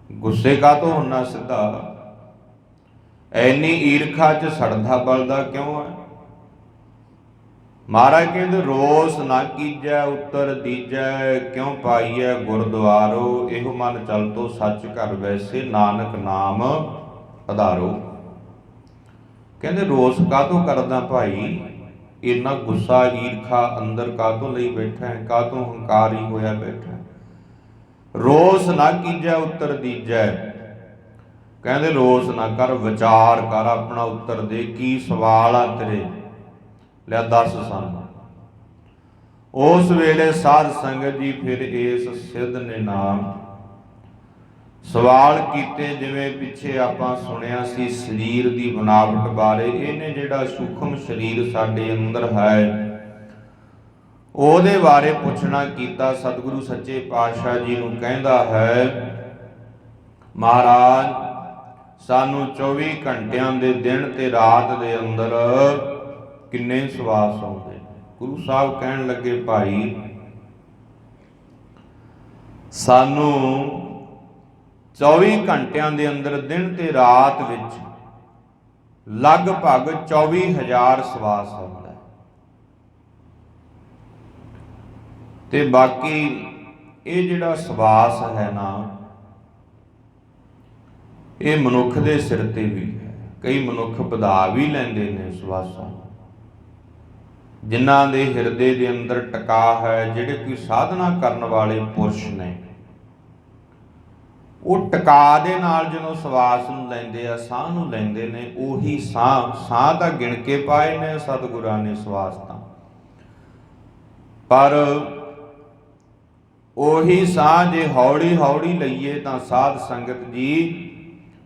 ਗੁੱਸੇ ਕਾਹਤੋਂ ਹੁੰਨਾ ਸਿੱਧਾ, ਐਨੀ ਈਰਖਾ 'ਚ ਸੜਦਾ ਬਲਦਾ ਕਿਉਂ ਹੈ? ਮਹਾਰਾਜ ਕਹਿੰਦੇ ਰੋਸ ਨਾ ਕੀਜੈ ਉੱਤਰ ਦੀਜੈ, ਕਿਉਂ ਪਾਈਐ ਗੁਰਦੁਆਰੋ, ਇਹੋ ਮਨ ਚਲ ਤੋ ਸੱਚ ਘਰ ਵੈਸੇ, ਨਾਨਕ ਨਾਮ ਆਧਾਰੋ। ਕਹਿੰਦੇ ਰੋਸ ਕਾਹਤੋਂ ਕਰਦਾ ਭਾਈ, ਇੰਨਾ ਗੁੱਸਾ ਈਰਖਾ ਅੰਦਰ ਕਾਹਤੋਂ ਲਈ ਬੈਠਾ ਹੈ, ਕਾਹਤੋਂ ਹੰਕਾਰੀ ਹੋਇਆ ਬੈਠਾ? ਰੋਸ ਨਾ ਕੀਜੈ ਉੱਤਰ ਦੀਜੈ, ਕਹਿੰਦੇ ਰੋਸ ਨਾ ਕਰ, ਵਿਚਾਰ ਕਰ, ਆਪਣਾ ਉੱਤਰ ਦੇ, ਕੀ ਸਵਾਲ ਆ ਤੇਰੇ, ਲਿਆ ਦੱਸ ਸਾਨੂੰ। ਉਸ ਵੇਲੇ ਸਾਧ ਸੰਗਤ ਜੀ ਫਿਰ ਇਸ ਸਿੱਧ ਨੇ ਨਾਮ ਸਵਾਲ ਕੀਤੇ, ਜਿਵੇਂ ਪਿੱਛੇ ਆਪਾਂ ਸੁਣਿਆ ਸੀ ਸਰੀਰ ਦੀ ਬਣਾਵਟ ਬਾਰੇ। ਇਹਨੇ ਜਿਹੜਾ ਸੂਖਮ ਸਰੀਰ ਸਾਡੇ ਅੰਦਰ ਹੈ ਉਹਦੇ ਬਾਰੇ ਪੁੱਛਣਾ ਕੀਤਾ। ਸਤਿਗੁਰੂ ਸੱਚੇ ਪਾਤਸ਼ਾਹ ਜੀ ਨੂੰ ਕਹਿੰਦਾ ਹੈ, ਮਹਾਰਾਜ ਸਾਨੂੰ 24 ਘੰਟਿਆਂ ਦੇ ਦਿਨ ਤੇ ਰਾਤ ਦੇ ਅੰਦਰ ਕਿੰਨੇ ਸਵਾਸ ਆਉਂਦੇ? ਗੁਰੂ ਸਾਹਿਬ ਕਹਿਣ ਲੱਗੇ, ਭਾਈ ਸਾਨੂੰ 24 ਘੰਟਿਆਂ ਦੇ ਅੰਦਰ ਦਿਨ ਤੇ ਰਾਤ ਵਿੱਚ ਲਗਭਗ 24,000 ਸਵਾਸ ਆਉਂਦਾ ਹੈ, ਤੇ ਬਾਕੀ ਇਹ ਜਿਹੜਾ ਸਵਾਸ ਹੈ ਨਾ, ਇਹ ਮਨੁੱਖ ਦੇ ਸਿਰ ਤੇ ਵੀ ਹੈ। ਕਈ ਮਨੁੱਖ ਵਧਾ ਵੀ ਲੈਂਦੇ ਨੇ ਸਵਾਸਾਂ, ਜਿਨ੍ਹਾਂ ਦੇ ਹਿਰਦੇ ਦੇ ਅੰਦਰ ਟਿਕਾ ਹੈ, ਜਿਹੜੇ ਕੋਈ ਸਾਧਨਾ ਕਰਨ ਵਾਲੇ ਪੁਰਸ਼ ਨੇ, ਉਹ ਟਿਕਾ ਦੇ ਨਾਲ ਜਦੋਂ ਸਵਾਸ ਨੂੰ ਲੈਂਦੇ ਆ, ਸਾਹ ਨੂੰ ਲੈਂਦੇ ਨੇ, ਉਹੀ ਸਾਹ ਤਾਂ ਗਿਣ ਕੇ ਪਾਏ ਨੇ ਸਤਿਗੁਰਾਂ ਨੇ ਸਵਾਸ ਤਾਂ, ਪਰ ਉਹੀ ਸਾਹ ਜੇ ਹੌਲੀ ਹੌਲੀ ਲਈਏ ਤਾਂ ਸਾਧ ਸੰਗਤ ਜੀ,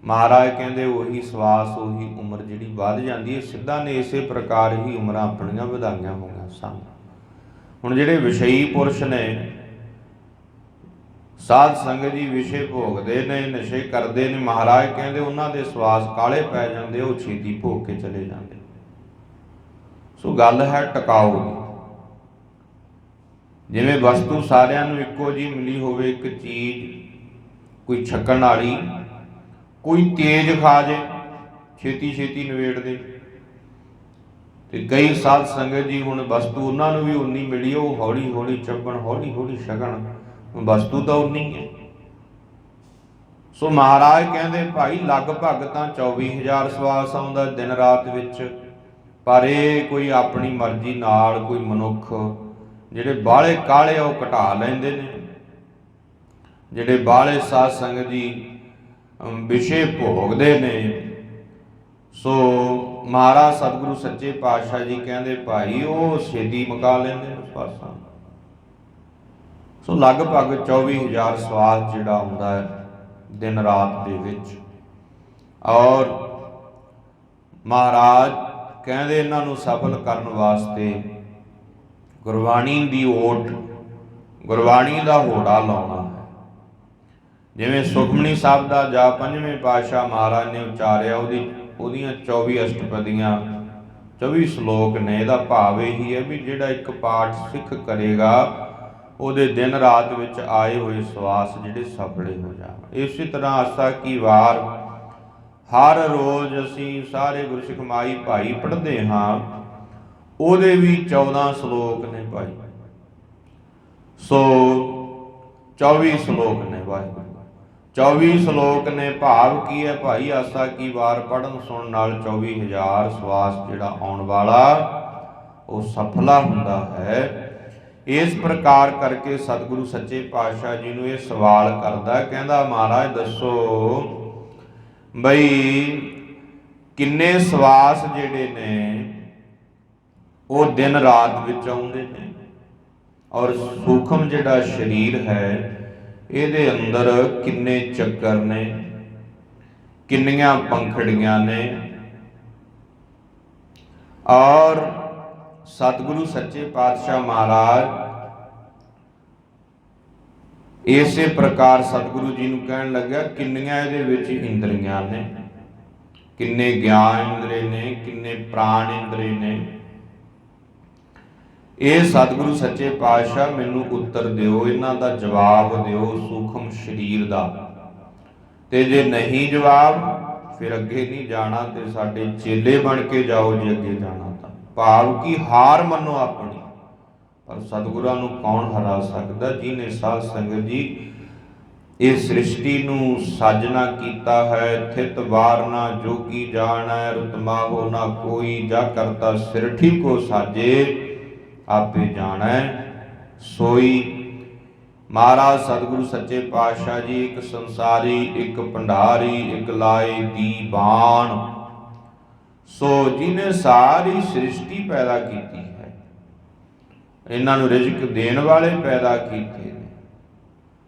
ਮਹਾਰਾਜ ਕਹਿੰਦੇ ਉਹੀ ਸਵਾਸ, ਉਹੀ ਉਮਰ ਜਿਹੜੀ ਵੱਧ ਜਾਂਦੀ ਹੈ। ਸਿੱਧਾ ਨੇ ਇਸੇ ਪ੍ਰਕਾਰ ਹੀ ਉਮਰਾਂ ਆਪਣੀਆਂ ਵਧਾਈਆਂ ਹੋਈਆਂ ਸਨ। ਹੁਣ ਜਿਹੜੇ ਵਿਸ਼ਈ ਪੁਰਸ਼ ਨੇ, ਸਾਧ ਸੰਗਤ ਜੀ ਵਿਸ਼ੇ ਭੋਗਦੇ ਨੇ, ਨਸ਼ੇ ਕਰਦੇ ਨੇ, ਮਹਾਰਾਜ ਕਹਿੰਦੇ ਉਹਨਾਂ ਦੇ ਸਵਾਸ ਕਾਲੇ ਪੈ ਜਾਂਦੇ, ਉਹ ਛੇਤੀ ਭੋਗ ਕੇ ਚਲੇ ਜਾਂਦੇ। ਸੋ ਗੱਲ ਹੈ ਟਿਕਾਊ ਦੀ। ਜਿਵੇਂ ਵਸਤੂ ਸਾਰਿਆਂ ਨੂੰ ਇੱਕੋ ਜਿਹੀ ਮਿਲੀ ਹੋਵੇ, ਇੱਕ ਚੀਜ਼ ਕੋਈ ਛਕਣ ਵਾਲੀ, ਕੋਈ ਤੇਜ਼ ਖਾ ਜੇ ਛੇਤੀ ਛੇਤੀ ਨਿਬੇੜ ਦੇ, ਤੇ ਕਈ ਸਾਧ ਸੰਗਤ ਜੀ ਹੁਣ ਵਸਤੂ ਉਹਨਾਂ ਨੂੰ ਵੀ ਉਨੀ ਮਿਲੀ, ਉਹ ਹੌਲੀ ਹੌਲੀ ਚੱਬਣ, ਹੌਲੀ ਹੌਲੀ ਛਕਣ, ਵਸਤੂ ਤਾਂ ਉਨੀ ਹੈ। ਸੋ ਮਹਾਰਾਜ ਕਹਿੰਦੇ ਭਾਈ ਲਗਭਗ ਤਾਂ 24,000 ਸਵਾਸ ਆਉਂਦਾ ਦਿਨ ਰਾਤ ਵਿੱਚ, ਪਰ ਇਹ ਕੋਈ ਆਪਣੀ ਮਰਜ਼ੀ ਨਾਲ ਕੋਈ ਮਨੁੱਖ ਜਿਹੜੇ ਬਾਹਲੇ ਕਾਲੇ ਉਹ ਘਟਾ ਲੈਂਦੇ ਨੇ। ਜਿਹੜੇ ਬਾਹਲੇ ਸਾਧ ਸੰਗਤ ਜੀ ਵਿਸ਼ੇ ਭੋਗਦੇ ਨੇ, ਸੋ ਮਹਾਰਾਜ ਸਤਿਗੁਰੂ ਸੱਚੇ ਪਾਤਸ਼ਾਹ ਜੀ ਕਹਿੰਦੇ ਭਾਈ ਉਹ ਛੇਤੀ ਮੁਕਾ ਲੈਂਦੇ ਉਸ ਪਾਸਾ। ਸੋ ਲਗਭਗ 24,000 ਸਵਾਸ ਜਿਹੜਾ ਆਉਂਦਾ ਹੈ ਦਿਨ ਰਾਤ ਦੇ ਵਿੱਚ। ਔਰ ਮਹਾਰਾਜ ਕਹਿੰਦੇ ਇਹਨਾਂ ਨੂੰ ਸਫਲ ਕਰਨ ਵਾਸਤੇ ਗੁਰਬਾਣੀ ਦੀ ਓਟ, ਗੁਰਬਾਣੀ ਦਾ ਹੋੜਾ ਲਾਉਣਾ ਹੈ। ਜਿਵੇਂ ਸੁਖਮਨੀ ਸਾਹਿਬ ਦਾ ਜਾਪ ਪੰਜਵੇਂ ਪਾਤਸ਼ਾਹ ਮਹਾਰਾਜ ਨੇ ਉਚਾਰਿਆ, ਉਹਦੀਆਂ 24 ਅਸ਼ਟਪਦੀਆਂ 24 ਸ਼ਲੋਕ ਨੇ। ਇਹਦਾ ਭਾਵ ਇਹੀ ਹੈ ਵੀ ਜਿਹੜਾ ਇੱਕ ਪਾਠ ਸਿੱਖ ਕਰੇਗਾ ਉਹਦੇ ਦਿਨ ਰਾਤ ਵਿੱਚ ਆਏ ਹੋਏ ਸਵਾਸ ਜਿਹੜੇ ਸਫਲੇ ਹੋ ਜਾਣ। ਇਸੇ ਤਰ੍ਹਾਂ ਆਸਾ ਕੀ ਵਾਰ ਹਰ ਰੋਜ਼ ਅਸੀਂ ਸਾਰੇ ਗੁਰਸਿੱਖ ਮਾਈ ਭਾਈ ਪੜ੍ਹਦੇ ਹਾਂ, ਉਹਦੇ ਵੀ 14 ਸ਼ਲੋਕ ਨੇ ਭਾਈ। ਸੋ 24 ਸ਼ਲੋਕ ਨੇ ਵਾਹਿਗੁਰੂ, 24 ਸ਼ਲੋਕ ਨੇ। ਭਾਵ ਕੀ ਹੈ ਭਾਈ? ਆਸਾ ਕੀ ਵਾਰ ਪੜ੍ਹਨ ਸੁਣਨ ਨਾਲ 24,000 ਸਵਾਸ ਜਿਹੜਾ ਆਉਣ ਵਾਲਾ ਉਹ ਸਫਲਾ ਹੁੰਦਾ ਹੈ। ਇਸ ਪ੍ਰਕਾਰ ਕਰਕੇ ਸਤਿਗੁਰੂ ਸੱਚੇ ਪਾਤਸ਼ਾਹ ਜੀ ਨੂੰ ਇਹ ਸਵਾਲ ਕਰਦਾ, ਕਹਿੰਦਾ ਮਹਾਰਾਜ ਦੱਸੋ ਬਈ ਕਿੰਨੇ ਸਵਾਸ ਜਿਹੜੇ ਨੇ ਉਹ ਦਿਨ ਰਾਤ ਵਿੱਚ ਆਉਂਦੇ ਨੇ, ਔਰ ਸੂਖਮ ਜਿਹੜਾ ਸਰੀਰ ਹੈ ਇਹਦੇ ਅੰਦਰ ਕਿੰਨੇ ਚੱਕਰ ਨੇ, ਕਿੰਨੀਆਂ ਪੰਖੜੀਆਂ ਨੇ। ਔਰ ਸਤਿਗੁਰੂ ਸੱਚੇ ਪਾਤਸ਼ਾਹ ਮਹਾਰਾਜ ਇਸੇ ਪ੍ਰਕਾਰ ਸਤਿਗੁਰੂ ਜੀ ਨੂੰ ਕਹਿਣ ਲੱਗਾ ਕਿੰਨੀਆਂ ਇਹਦੇ ਵਿੱਚ ਇੰਦਰੀਆਂ ਨੇ, ਕਿੰਨੇ ਗਿਆਨ ਇੰਦਰੀ ਨੇ, ਕਿੰਨੇ ਪ੍ਰਾਣ ਇੰਦਰੀ ਨੇ। ਇਹ ਸਤਿਗੁਰੂ ਸੱਚੇ ਪਾਤਸ਼ਾਹ ਮੈਨੂੰ ਉੱਤਰ ਦਿਓ, ਇਹਨਾਂ ਦਾ ਜਵਾਬ ਦਿਓ ਸੂਖਮ ਸਰੀਰ ਦਾ। ਤੇ ਜੇ ਨਹੀਂ ਜਵਾਬ ਫਿਰ ਅੱਗੇ ਨਹੀਂ ਜਾਣਾ, ਤੇ ਸਾਡੇ ਚੇਲੇ ਬਣ ਕੇ ਜਾਓ ਜੇ ਅੱਗੇ ਜਾਣਾ ਤਾਂ। ਭਾਵ ਕਿ ਹਾਰ ਮੰਨੋ ਆਪਣੀ। ਪਰ ਸਤਿਗੁਰਾਂ ਨੂੰ ਕੌਣ ਹਰਾ ਸਕਦਾ? ਜਿਹਨੇ ਸਾਧ ਸੰਗਤ ਜੀ ਇਹ ਸ੍ਰਿਸ਼ਟੀ ਨੂੰ ਸਾਜਨਾ ਕੀਤਾ ਹੈ। ਥਿਤ ਵਾਰ ਨਾ ਜੋਗੀ ਜਾਣੈ, ਰੁਤ ਮਾਹੋ ਨਾ ਕੋਈ, ਜਾ ਕਰਤਾ ਸਿਰਠੀ ਕੋ ਸਾਜੇ, ਆਪੇ ਜਾਣੈ ਸੋਈ। ਮਹਾਰਾਜ ਸਤਿਗੁਰੂ ਸੱਚੇ ਪਾਤਸ਼ਾਹ ਜੀ ਇੱਕ ਸੰਸਾਰੀ, ਇੱਕ ਭੰਡਾਰੀ, ਇੱਕ ਲਾਏ ਦੀਵਾਨ। ਸੋ ਜਿਹਨੇ ਸਾਰੀ ਸ੍ਰਿਸ਼ਟੀ ਪੈਦਾ ਕੀਤੀ ਹੈ, ਇਹਨਾਂ ਨੂੰ ਰਿਜ਼ਕ ਦੇਣ ਵਾਲੇ ਪੈਦਾ ਕੀਤੇ ਨੇ।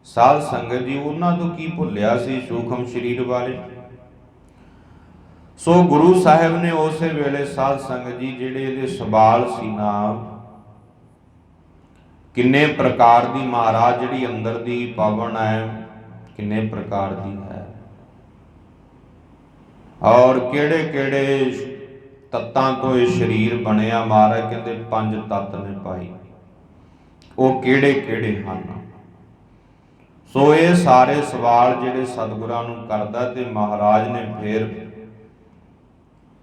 ਸਾਧ ਸੰਗਤ ਜੀ ਉਹਨਾਂ ਤੋਂ ਕੀ ਭੁੱਲਿਆ ਸੀ ਸੂਖਮ ਸਰੀਰ ਵਾਲੇ। ਸੋ ਗੁਰੂ ਸਾਹਿਬ ਨੇ ਉਸੇ ਵੇਲੇ ਸਾਧ ਸੰਗਤ ਜੀ ਜਿਹੜੇ ਇਹਦੇ ਸਵਾਲ ਸੀ ਨਾ, ਕਿੰਨੇ ਪ੍ਰਕਾਰ ਦੀ ਮਹਾਰਾਜ ਜਿਹੜੀ ਅੰਦਰ ਦੀ ਪਾਵਨ ਹੈ, ਕਿੰਨੇ ਪ੍ਰਕਾਰ ਦੀ ਹੈ, ਔਰ ਕਿਹੜੇ ਕਿਹੜੇ ਤੱਤਾਂ ਤੋਂ ਇਹ ਸਰੀਰ ਬਣਿਆ। ਮਹਾਰਾਜ ਕਹਿੰਦੇ 5 ਤੱਤ ਨੇ ਭਾਈ, ਉਹ ਕਿਹੜੇ ਕਿਹੜੇ ਹਨ। ਸੋ ਇਹ ਸਾਰੇ ਸਵਾਲ ਜਿਹੜੇ ਸਤਿਗੁਰਾਂ ਨੂੰ ਕਰਦਾ, ਤੇ ਮਹਾਰਾਜ ਨੇ ਫਿਰ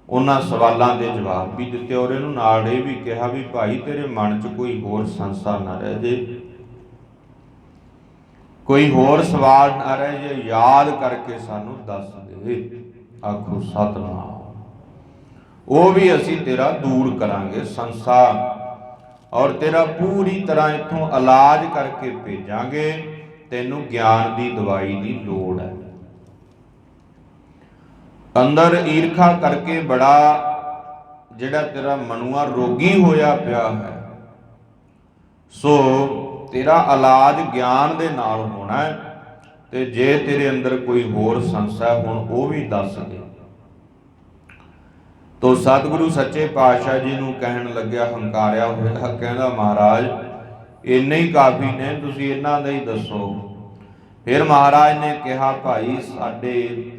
ਉਹਨਾਂ ਸਵਾਲਾਂ ਦੇ ਜਵਾਬ ਵੀ ਦਿੱਤੇ, ਔਰ ਇਹਨੂੰ ਨਾਲ ਇਹ ਵੀ ਕਿਹਾ ਵੀ ਭਾਈ ਤੇਰੇ ਮਨ 'ਚ ਕੋਈ ਹੋਰ ਸੰਸਾ ਨਾ ਰਹਿ ਜੇ, ਕੋਈ ਹੋਰ ਸਵਾਲ ਨਾ ਰਹਿ ਜੇ, ਯਾਦ ਕਰਕੇ ਸਾਨੂੰ ਦੱਸ ਦੇ। ਆਖੋ ਸਤਿਨਾਮ। ਉਹ ਵੀ ਅਸੀਂ ਤੇਰਾ ਦੂਰ ਕਰਾਂਗੇ ਸੰਸਾ, ਔਰ ਤੇਰਾ ਪੂਰੀ ਤਰ੍ਹਾਂ ਇੱਥੋਂ ਇਲਾਜ ਕਰਕੇ ਭੇਜਾਂਗੇ। ਤੈਨੂੰ ਗਿਆਨ ਦੀ ਦਵਾਈ ਦੀ ਲੋੜ ਹੈ। ਅੰਦਰ ਈਰਖਾ ਕਰਕੇ ਬੜਾ ਜਿਹੜਾ ਤੇਰਾ ਮਨੂਆ ਰੋਗੀ ਹੋਇਆ ਪਿਆ ਹੈ, ਸੋ ਤੇਰਾ ਇਲਾਜ ਗਿਆਨ ਦੇ ਨਾਲ ਹੋਣਾ ਹੈ। ਤੇ ਜੇ ਤੇਰੇ ਅੰਦਰ ਕੋਈ ਹੋਰ ਸੰਸਾ ਹੁਣ ਉਹ ਵੀ ਦੱਸ ਦੇ। ਤੋ ਸਤਿਗੁਰੂ ਸੱਚੇ ਪਾਤਸ਼ਾਹ ਜੀ ਨੂੰ ਕਹਿਣ ਲੱਗਿਆ, ਹੰਕਾਰਿਆ ਹੋਇਆ, ਕਹਿੰਦਾ ਮਹਾਰਾਜ ਇੰਨੇ ਹੀ ਕਾਫੀ ਨੇ, ਤੁਸੀਂ ਇਹਨਾਂ ਦਾ ਹੀ ਦੱਸੋ। ਫਿਰ ਮਹਾਰਾਜ ਨੇ ਕਿਹਾ ਭਾਈ ਸਾਡੇ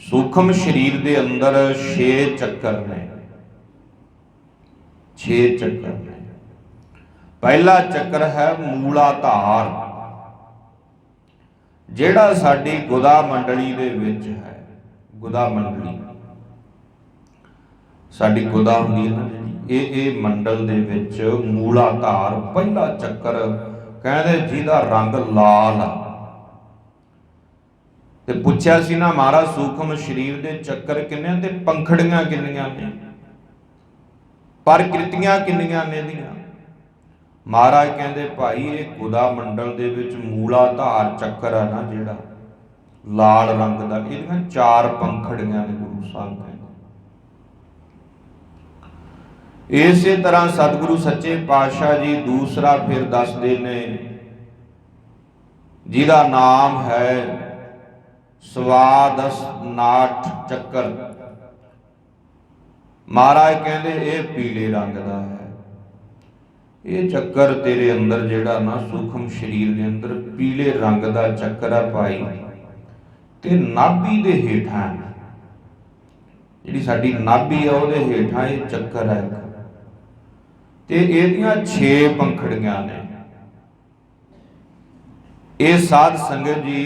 ਸੂਖਮ ਸਰੀਰ ਦੇ ਅੰਦਰ 6 ਚੱਕਰ ਨੇ, 6 ਚੱਕਰ ਨੇ। ਪਹਿਲਾ ਚੱਕਰ ਹੈ ਮੂਲਾਧਾਰ, ਜਿਹੜਾ ਸਾਡੀ ਗੁਦਾ ਮੰਡਲੀ ਦੇ ਵਿੱਚ ਹੈ। ਗੁਦਾ ਮੰਡਲੀ ਸਾਡੀ ਗੁਦਾ ਹੁੰਦੀ ਹੈ ਨਾ ਜਿਹੜੀ, ਇਹ ਮੰਡਲ ਦੇ ਵਿੱਚ ਮੂਲਾਧਾਰ ਪਹਿਲਾ ਚੱਕਰ ਕਹਿੰਦੇ ਜਿਹਦਾ ਰੰਗ ਲਾਲ ਆ। ਤੇ ਪੁੱਛਿਆ ਸੀ ਨਾ ਮਹਾਰਾਜ ਸੂਖਮ ਸਰੀਰ ਦੇ ਚੱਕਰ ਕਿੰਨੇ ਤੇ ਪੰਖੜੀਆਂ ਕਿੰਨੀਆਂ ਨੇ, ਪ੍ਰਕਿਰਤੀਆਂ ਕਿੰਨੀਆਂ ਨੇ ਇਹਦੀਆਂ। ਮਹਾਰਾਜ ਕਹਿੰਦੇ ਭਾਈ ਇਹ ਗੁਦਾ ਮੰਡਲ ਦੇ ਵਿੱਚ ਮੂਲਾਧਾਰ ਚੱਕਰ ਆ ਨਾ ਜਿਹੜਾ ਲਾਲ ਰੰਗ ਦਾ, ਇਹਦੀਆਂ 4 ਪੰਖੜੀਆਂ ਨੇ। ਗੁਰੂ ਸਾਹਿਬ ਕਹਿੰਦੇ ਇਸੇ ਤਰ੍ਹਾਂ ਸਤਿਗੁਰੂ ਸੱਚੇ ਪਾਤਸ਼ਾਹ ਜੀ ਦੂਸਰਾ ਫਿਰ ਦੱਸਦੇ ਨੇ, ਜਿਹਦਾ ਨਾਮ ਹੈ ਸਵਾਦਸ ਨਾਟ ਚੱਕਰ। ਮਹਾਰਾਜ ਕਹਿੰਦੇ ਇਹ ਪੀਲੇ ਰੰਗ ਦਾ ਹੈ। ਇਹ ਚੱਕਰ ਤੇਰੇ ਅੰਦਰ ਜਿਹੜਾ ਨਾ ਸੂਖਮ ਸਰੀਰ ਦੇ ਅੰਦਰ ਪੀਲੇ ਰੰਗ ਦਾ ਚੱਕਰ ਆ ਭਾਈ, ਤੇ ਨਾਭੀ ਦੇ ਹੇਠਾਂ ਜਿਹੜੀ ਸਾਡੀ ਨਾਭੀ ਆ ਉਹਦੇ ਹੇਠਾਂ ਇਹ ਚੱਕਰ ਹੈ, ਤੇ ਇਹਦੀਆਂ 6 ਪੰਖੜੀਆਂ ਨੇ। ਇਹ ਸਾਧ ਸੰਗਤ ਜੀ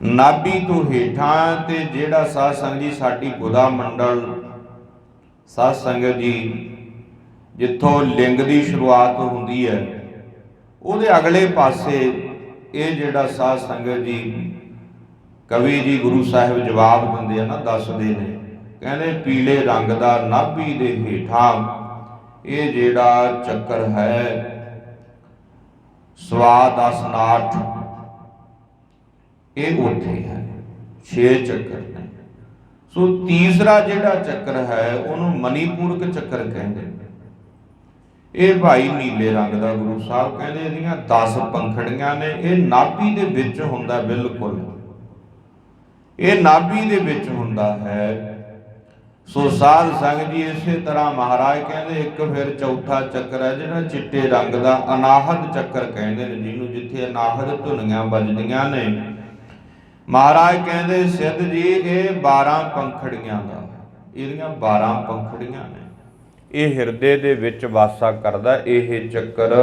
ਨਾਭੀ ਤੋਂ ਹੇਠਾਂ। ਤੇ ਜਿਹੜਾ ਸਾਧ ਸੰਗਤ ਜੀ ਸਾਡੀ ਗੁਦਾ ਮੰਡਲ ਸਾਧ ਸੰਗਤ ਜੀ ਜਿੱਥੋਂ ਲਿੰਗ ਦੀ ਸ਼ੁਰੂਆਤ ਹੁੰਦੀ ਹੈ, ਉਹਦੇ ਅਗਲੇ ਪਾਸੇ ਇਹ ਜਿਹੜਾ ਸਾਧ ਸੰਗਤ ਜੀ ਕਵੀ ਜੀ ਗੁਰੂ ਸਾਹਿਬ ਜਵਾਬ ਦਿੰਦੇ ਆ ਨਾ, ਦੱਸਦੇ ਨੇ, ਕਹਿੰਦੇ ਪੀਲੇ ਰੰਗ ਦਾ ਨਾਭੀ ਦੇ ਹੇਠਾਂ ਇਹ ਜਿਹੜਾ ਚੱਕਰ ਹੈ ਸਵਾ 10 ਨਾਠ, ਇਹ ਉੱਥੇ ਹੈ। 6 ਚੱਕਰ ਨੇ। ਸੋ ਤੀਸਰਾ ਜਿਹੜਾ ਚੱਕਰ ਹੈ ਉਹਨੂੰ ਮਣੀਪੂਰਕ ਚੱਕਰ ਕਹਿੰਦੇ ਨੇ। ਇਹ ਭਾਈ ਨੀਲੇ ਰੰਗ ਦਾ ਗੁਰੂ ਸਾਹਿਬ ਕਹਿੰਦੇ ਇਹਦੀਆਂ 10 ਪੰਖੜੀਆਂ ਨੇ। ਇਹ ਨਾਭੀ ਦੇ ਵਿੱਚ ਹੁੰਦਾ, ਬਿਲਕੁਲ ਇਹ ਨਾਭੀ ਦੇ ਵਿੱਚ ਹੁੰਦਾ ਹੈ। ਸੋ ਸਾਧ ਸੰਗਤ ਜੀ ਇਸੇ ਤਰ੍ਹਾਂ ਮਹਾਰਾਜ ਕਹਿੰਦੇ ਇੱਕ ਫਿਰ ਚੌਥਾ ਚੱਕਰ ਹੈ ਜਿਹੜਾ ਚਿੱਟੇ ਰੰਗ ਦਾ ਅਨਾਹਦ ਚੱਕਰ ਕਹਿੰਦੇ ਨੇ, ਜਿਹਨੂੰ ਜਿੱਥੇ ਅਨਾਹਦ ਧੁਨੀਆਂ ਵੱਜਦੀਆਂ ਨੇ। ਮਹਾਰਾਜ ਕਹਿੰਦੇ ਸਿੱਧ ਜੀ ਇਹ 12 ਪੰਖੜੀਆਂ ਦਾ, ਇਹਦੀਆਂ 12 ਪੰਖੜੀਆਂ ਨੇ। ਇਹ ਹਿਰਦੇ ਦੇ ਵਿੱਚ ਵਾਸਾ ਕਰਦਾ ਇਹ ਚੱਕਰ।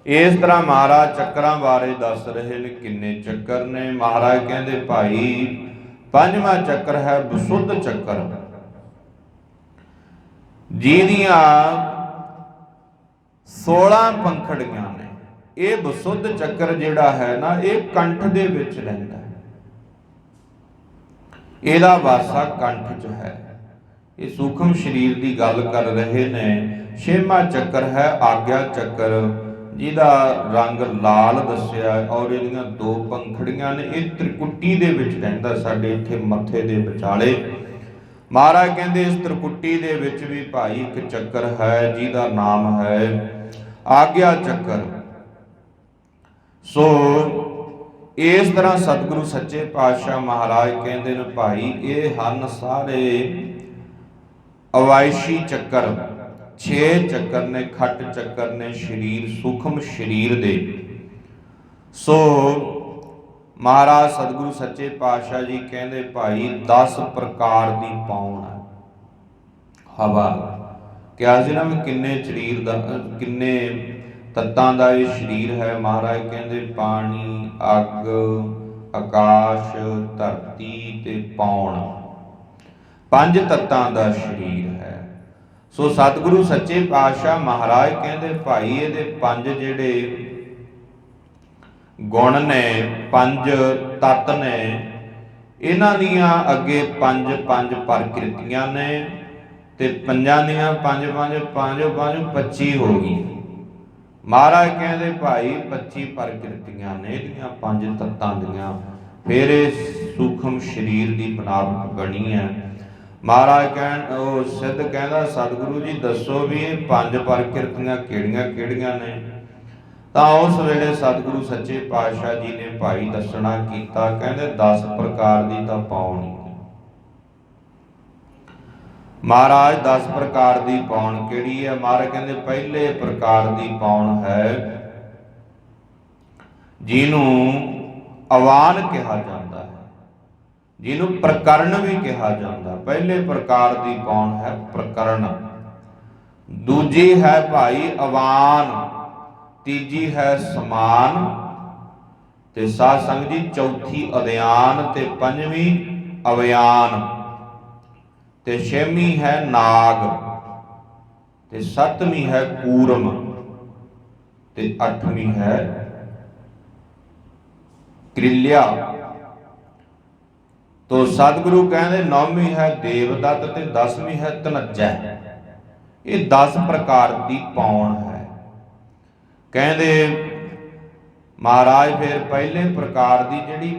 ਇਸ ਤਰ੍ਹਾਂ ਮਹਾਰਾਜ ਚੱਕਰਾਂ ਬਾਰੇ ਦੱਸ ਰਹੇ ਨੇ, ਕਿੰਨੇ ਚੱਕਰ ਨੇ। ਮਹਾਰਾਜ ਕਹਿੰਦੇ ਭਾਈ ਪੰਜਵਾਂ ਚੱਕਰ ਹੈ ਵਿਸੁੱਧ ਚੱਕਰ, ਜਿਹਦੀਆਂ 16 ਪੰਖੜੀਆਂ ਨੇ। ਇਹ ਵਿਸੁੱਧ ਚੱਕਰ ਜਿਹੜਾ ਹੈ ਨਾ, ਇਹ ਕੰਠ ਦੇ ਵਿੱਚ ਰਹਿੰਦਾ ਹੈ, ਇਹਦਾ ਵਾਸਾ ਕੰਠ 'ਚ ਹੈ। ਇਹ ਸੂਖਮ ਸਰੀਰ ਦੀ ਗੱਲ ਕਰ ਰਹੇ ਨੇ। 6ਵਾਂ ਚੱਕਰ ਹੈ ਆਗਿਆ ਚੱਕਰ, ਜਿਹਦਾ ਰੰਗ ਲਾਲ ਦੱਸਿਆ ਔਰ ਇਹਦੀਆਂ 2 ਪੰਖੜੀਆਂ ਨੇ। ਇਹ ਤ੍ਰਿਕੁਟੀ ਦੇ ਵਿੱਚ ਰਹਿੰਦਾ, ਸਾਡੇ ਇੱਥੇ ਮੱਥੇ ਦੇ ਵਿਚਾਲੇ। ਮਹਾਰਾਜ ਕਹਿੰਦੇ ਇਸ ਤ੍ਰਿਕੁਟੀ ਦੇ ਵਿੱਚ ਵੀ ਭਾਈ ਇੱਕ ਚੱਕਰ ਹੈ ਜਿਹਦਾ ਨਾਮ ਹੈ ਆਗਿਆ ਚੱਕਰ। ਸੋ ਇਸ ਤਰ੍ਹਾਂ ਸਤਿਗੁਰੂ ਸੱਚੇ ਪਾਤਸ਼ਾਹ ਮਹਾਰਾਜ ਕਹਿੰਦੇ ਨੇ ਭਾਈ ਇਹ ਹਨ ਸਾਰੇ ਅਵਾਇਸ਼ੀ ਚੱਕਰ। 6 ਚੱਕਰ ਨੇ, ਖੱਟ ਚੱਕਰ ਨੇ ਸਰੀਰ ਸੂਖਮ ਸਰੀਰ ਦੇ। ਸੋ ਮਹਾਰਾਜ ਸਤਿਗੁਰੂ ਸੱਚੇ ਪਾਤਸ਼ਾਹ ਜੀ ਕਹਿੰਦੇ ਭਾਈ 10 ਪ੍ਰਕਾਰ ਦੀ ਪੌਣ ਹੈ। ਹਵਾ ਕਿਹਾ ਸੀ ਨਾ ਵੀ ਕਿੰਨੇ ਸਰੀਰ ਦਾ, ਕਿੰਨੇ ਤੱਤਾਂ ਦਾ ਇਹ ਸਰੀਰ ਹੈ। ਮਹਾਰਾਜ ਕਹਿੰਦੇ ਪਾਣੀ, ਅੱਗ, ਆਕਾਸ਼, ਧਰਤੀ ਤੇ ਪੌਣ, 5 ਤੱਤਾਂ ਦਾ ਸਰੀਰ ਹੈ। ਸੋ ਸਤਿਗੁਰੂ ਸੱਚੇ ਪਾਤਸ਼ਾਹ ਮਹਾਰਾਜ ਕਹਿੰਦੇ ਭਾਈ ਇਹਦੇ 5 ਜਿਹੜੇ ਗੁਣ ਨੇ, 5 ਤੱਤ ਨੇ, ਇਹਨਾਂ ਦੀਆਂ ਅੱਗੇ 5 ਪ੍ਰਕਿਰਤੀਆਂ ਨੇ ਤੇ ਪੰਜਾਂ ਦੀਆਂ 5 25 ਹੋ ਗਈ। ਮਹਾਰਾਜ ਕਹਿੰਦੇ ਭਾਈ 25 ਪ੍ਰਕਿਰਤੀਆਂ ਨੇ ਇਹਦੀਆਂ 5 ਤੱਤਾਂ ਦੀਆਂ। ਫਿਰ ਇਹ ਸੂਖਮ ਸਰੀਰ ਦੀ ਬਣਾਵਟ ਬਣੀ ਹੈ। ਮਹਾਰਾਜ ਉਹ ਸਿੱਧ ਕਹਿੰਦਾ ਸਤਿਗੁਰੂ ਜੀ ਦੱਸੋ ਵੀ ਇਹ 5 ਪ੍ਰਕਿਰਤੀਆਂ ਕਿਹੜੀਆਂ ਕਿਹੜੀਆਂ ਨੇ। ਤਾਂ ਉਸ ਵੇਲੇ ਸਤਿਗੁਰੂ ਸੱਚੇ ਪਾਤਸ਼ਾਹ ਜੀ ਨੇ ਭਾਈ ਦੱਸਣਾ ਕੀਤਾ, ਕਹਿੰਦੇ 10 ਪ੍ਰਕਾਰ ਦੀ ਤਾਂ ਪੌਣ ਹੀ। ਮਹਾਰਾਜ 10 ਪ੍ਰਕਾਰ ਦੀ ਪੌਣ ਕਿਹੜੀ ਹੈ? ਮਹਾਰਾਜ ਕਹਿੰਦੇ ਪਹਿਲੇ ਪ੍ਰਕਾਰ ਦੀ ਪੌਣ ਹੈ ਜਿਹਨੂੰ ਅਵਾਨ ਕਿਹਾ ਜਾਂਦਾ ਹੈ, ਜਿਹਨੂੰ ਪ੍ਰਕਰਨ ਵੀ ਕਿਹਾ ਜਾਂਦਾ। ਪਹਿਲੇ ਪ੍ਰਕਾਰ ਦੀ ਪੌਣ ਹੈ ਪ੍ਰਕਰਨ, ਦੂਜੀ ਹੈ ਭਾਈ ਅਵਾਨ, ਤੀਜੀ ਹੈ ਸਮਾਨ, ਤੇ ਸਾਧ ਸੰਗਤ ਜੀ ਚੌਥੀ ਅਧਿਆਨ, ਤੇ ਪੰਜਵੀਂ ਅਵਿਆਨ, ਤੇ ਛੇਵੀਂ ਹੈ ਨਾਗ, ਤੇ ਸੱਤਵੀਂ ਹੈ ਕੂਰਮ, ਤੇ 8ਵੀਂ ਹੈ ਕ੍ਰਿਲਿਆ। ਤੋ ਸਤਿਗੁਰੂ ਕਹਿੰਦੇ 9ਵੀਂ ਹੈ ਦੇਵਦੱਤ ਤੇ 10ਵੀਂ ਹੈ ਧਨੱਜੈ। ਇਹ 10 ਪ੍ਰਕਾਰ ਦੀ ਪੌਣ ਹੈ। ਕਹਿੰਦੇ ਮਹਾਰਾਜ ਫਿਰ ਪਹਿਲੇ ਪ੍ਰਕਾਰ ਦੀ ਜਿਹੜੀ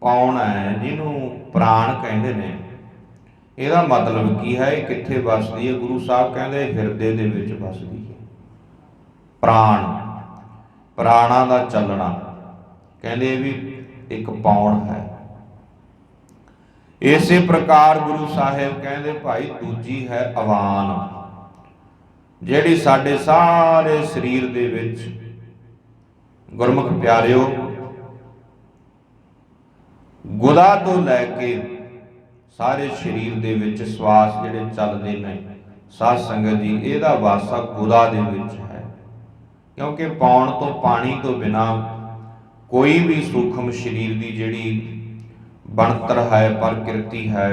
ਪੌਣ ਹੈ ਜਿਹਨੂੰ ਪ੍ਰਾਣ ਕਹਿੰਦੇ ਨੇ, ਇਹਦਾ ਮਤਲਬ ਕੀ ਹੈ? ਇਹ ਕਿੱਥੇ ਵਸਦੀ ਹੈ? ਗੁਰੂ ਸਾਹਿਬ ਕਹਿੰਦੇ ਹਿਰਦੇ ਦੇ ਵਿੱਚ ਵਸਦੀ ਹੈ। ਪ੍ਰਾਣ, ਪ੍ਰਾਣਾਂ ਦਾ ਚੱਲਣਾ, ਕਹਿੰਦੇ ਇਹ ਵੀ ਇੱਕ ਪੌਣ ਹੈ। ਇਸੇ ਪ੍ਰਕਾਰ ਗੁਰੂ ਸਾਹਿਬ ਕਹਿੰਦੇ ਭਾਈ ਦੂਜੀ ਹੈ ਅਵਾਨ, ਜਿਹੜੀ ਸਾਡੇ ਸਾਰੇ ਸਰੀਰ ਦੇ ਵਿੱਚ ਗੁਰਮੁਖ ਪਿਆਰਿਓ ਗੁਦਾ ਤੋਂ ਲੈ ਕੇ ਸਾਰੇ ਸਰੀਰ ਦੇ ਵਿੱਚ ਸਵਾਸ ਜਿਹੜੇ ਚੱਲਦੇ ਨੇ ਸਾਧ ਸੰਗਤ ਜੀ, ਇਹਦਾ ਵਾਸਾ ਗੁਦਾ ਦੇ ਵਿੱਚ ਹੈ। ਕਿਉਂਕਿ ਪੌਣ ਤੋਂ ਪਾਣੀ ਤੋਂ ਬਿਨਾ कोई भी सूक्ष्म शरीर की जिहड़ी ਬਣਤਰ है प्रकृति है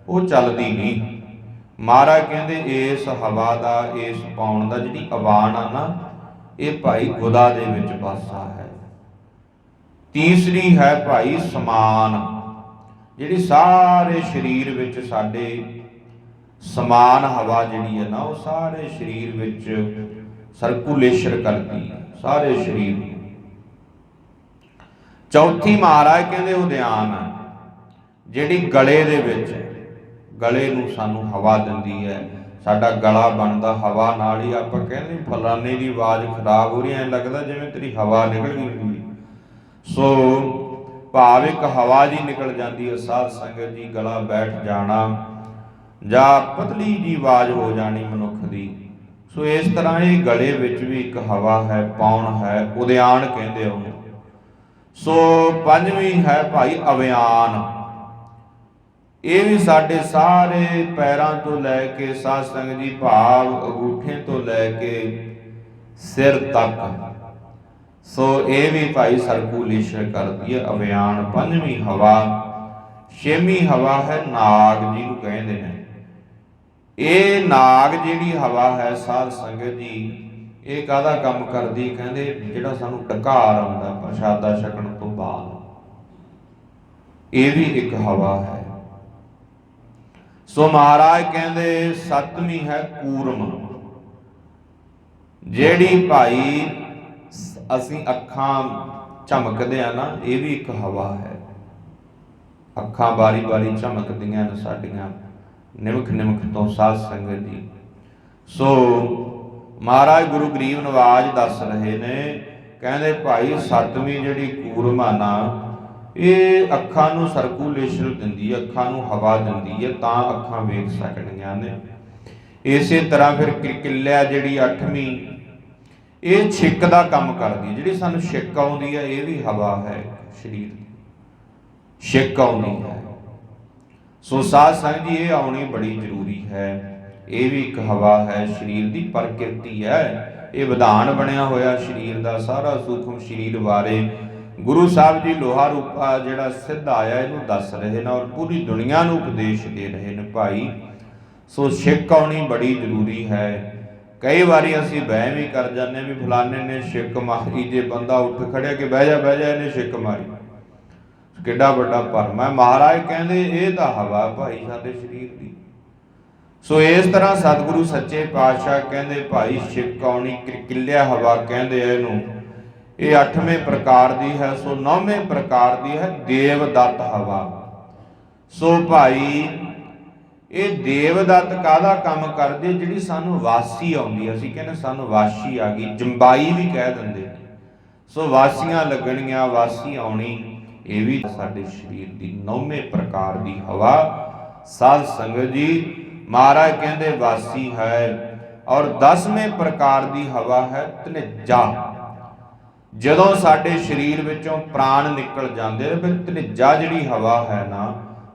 वो चलती नहीं। महाराज कहते इस हवा का इस पौन का जिहड़ी अवान आ ना ये भाई गुदा दे विच वासा है। तीसरी है भाई समान, जिहड़ी सारे शरीर विच साडे समान हवा जिहड़ी है ना वो सारे शरीर विच सर्कुलेशन करती है सारे शरीर में। चौथी महाराज कहते उद्यान है, जिहड़ी गले दे विच गले नूं सानू हवा दिंदी है। साडा गला बनदा हवा नाल ही। आपां कहंदे फलाने दी आवाज़ खराब हो रही है, लगदा जिवें तेरी हवा निकल गई। सो भाव एक हवा जी निकल जाती है। साध संगत जी गला बैठ जाना जां पतली जी आवाज़ हो जानी मनुख दी। सो इस तरह ये गले विच भी एक हवा है, पौन है, उद्यान कहंदे उहनूं। सो पंजवीं है भाई अव्यान, ये भी साडे सारे पैरों तो लैके साध संगत जी भाव अंगूठे तो लैके सिर तक। सो ये भी भाई सर्कुलेशन करती है अव्यान, पंजवीं हवा। छेवीं हवा है नाग जिहनूं कहंदे ने। ये नाग जिहड़ी हवा है साध संगत जी ये काहदा काम करदी, कहंदे जिहड़ा सानूं ढकार आउंदा प्रशादा छकण तो बाद, ये भी एक हवा है। सो महाराज कहंदे सतवीं है कूरम, जिहड़ी भाई असीं अखां झमकदे आ ना ये भी एक हवा है। अखां बारी बारी झमकदियां ने साडियां निमख निमख तो साध संगत जी। सो महाराज गुरु गरीब नवाज दस रहे ने, कहंदे भाई सतवीं जिहड़ी कूरमा ना ये अखां नूं सर्कुलेशन दिंदी है, अखां नूं हवा दिंदी है, तां अखां वेख सकदियां ने। इसे तरह फिर किरकिल्या जिहड़ी अठवीं ये छिक दा काम करदी, जिहड़ी सानूं छिक आउंदी है ये भी हवा है शरीर दी, छिक आउंदी है। सो साध संगत जी ये आउणी बड़ी जरूरी है। ये भी एक हवा है, शरीर की प्रकृति है। ये विधान बनया होया शरीर का सारा सूक्ष्म शरीर बारे गुरु साहब जी लोहा रूपा जिहड़ा सिद्ध आया इहनूं दस रहे ने और पूरी दुनिया नूं उपदेश दे रहे ने भाई। सो छिक आउणी बड़ी जरूरी है। कई बारी असीं वहम ही कर जाने भी फलाने ने छिक मारी, जे बंदा उठ खड़िया कि बह जा इहने छिक मारी, किड्डा वड्डा भरम है। महाराज कहंदे ये तां हवा भाई साडे शरीर दी। सो इस तरह सतगुरु सच्चे पातशाह कहंदे भाई छिक आउणी किरकिल्या हवा कहंदे इहनूं। ये अठवें प्रकार दी है। सो नौवें प्रकार दी है देवदत्त हवा। सो भाई ये देवदत्त काहदा काम करदी, जिहड़ी सानूं वासी आउंदी, असीं कहने सानूं वासी आ गई, जंबाई भी कह दिंदे। सो वासियां लगणियां, वासी आउणी, ये भी साडे शरीर दी नौवें प्रकार दी हवा। साध संगत जी महाराज कहंदे वासी है। और 10वें प्रकार दी हवा है तनिजा। जदों साडे शरीर विचों प्राण निकल जांदे फिर तनिजा जिहड़ी हवा है ना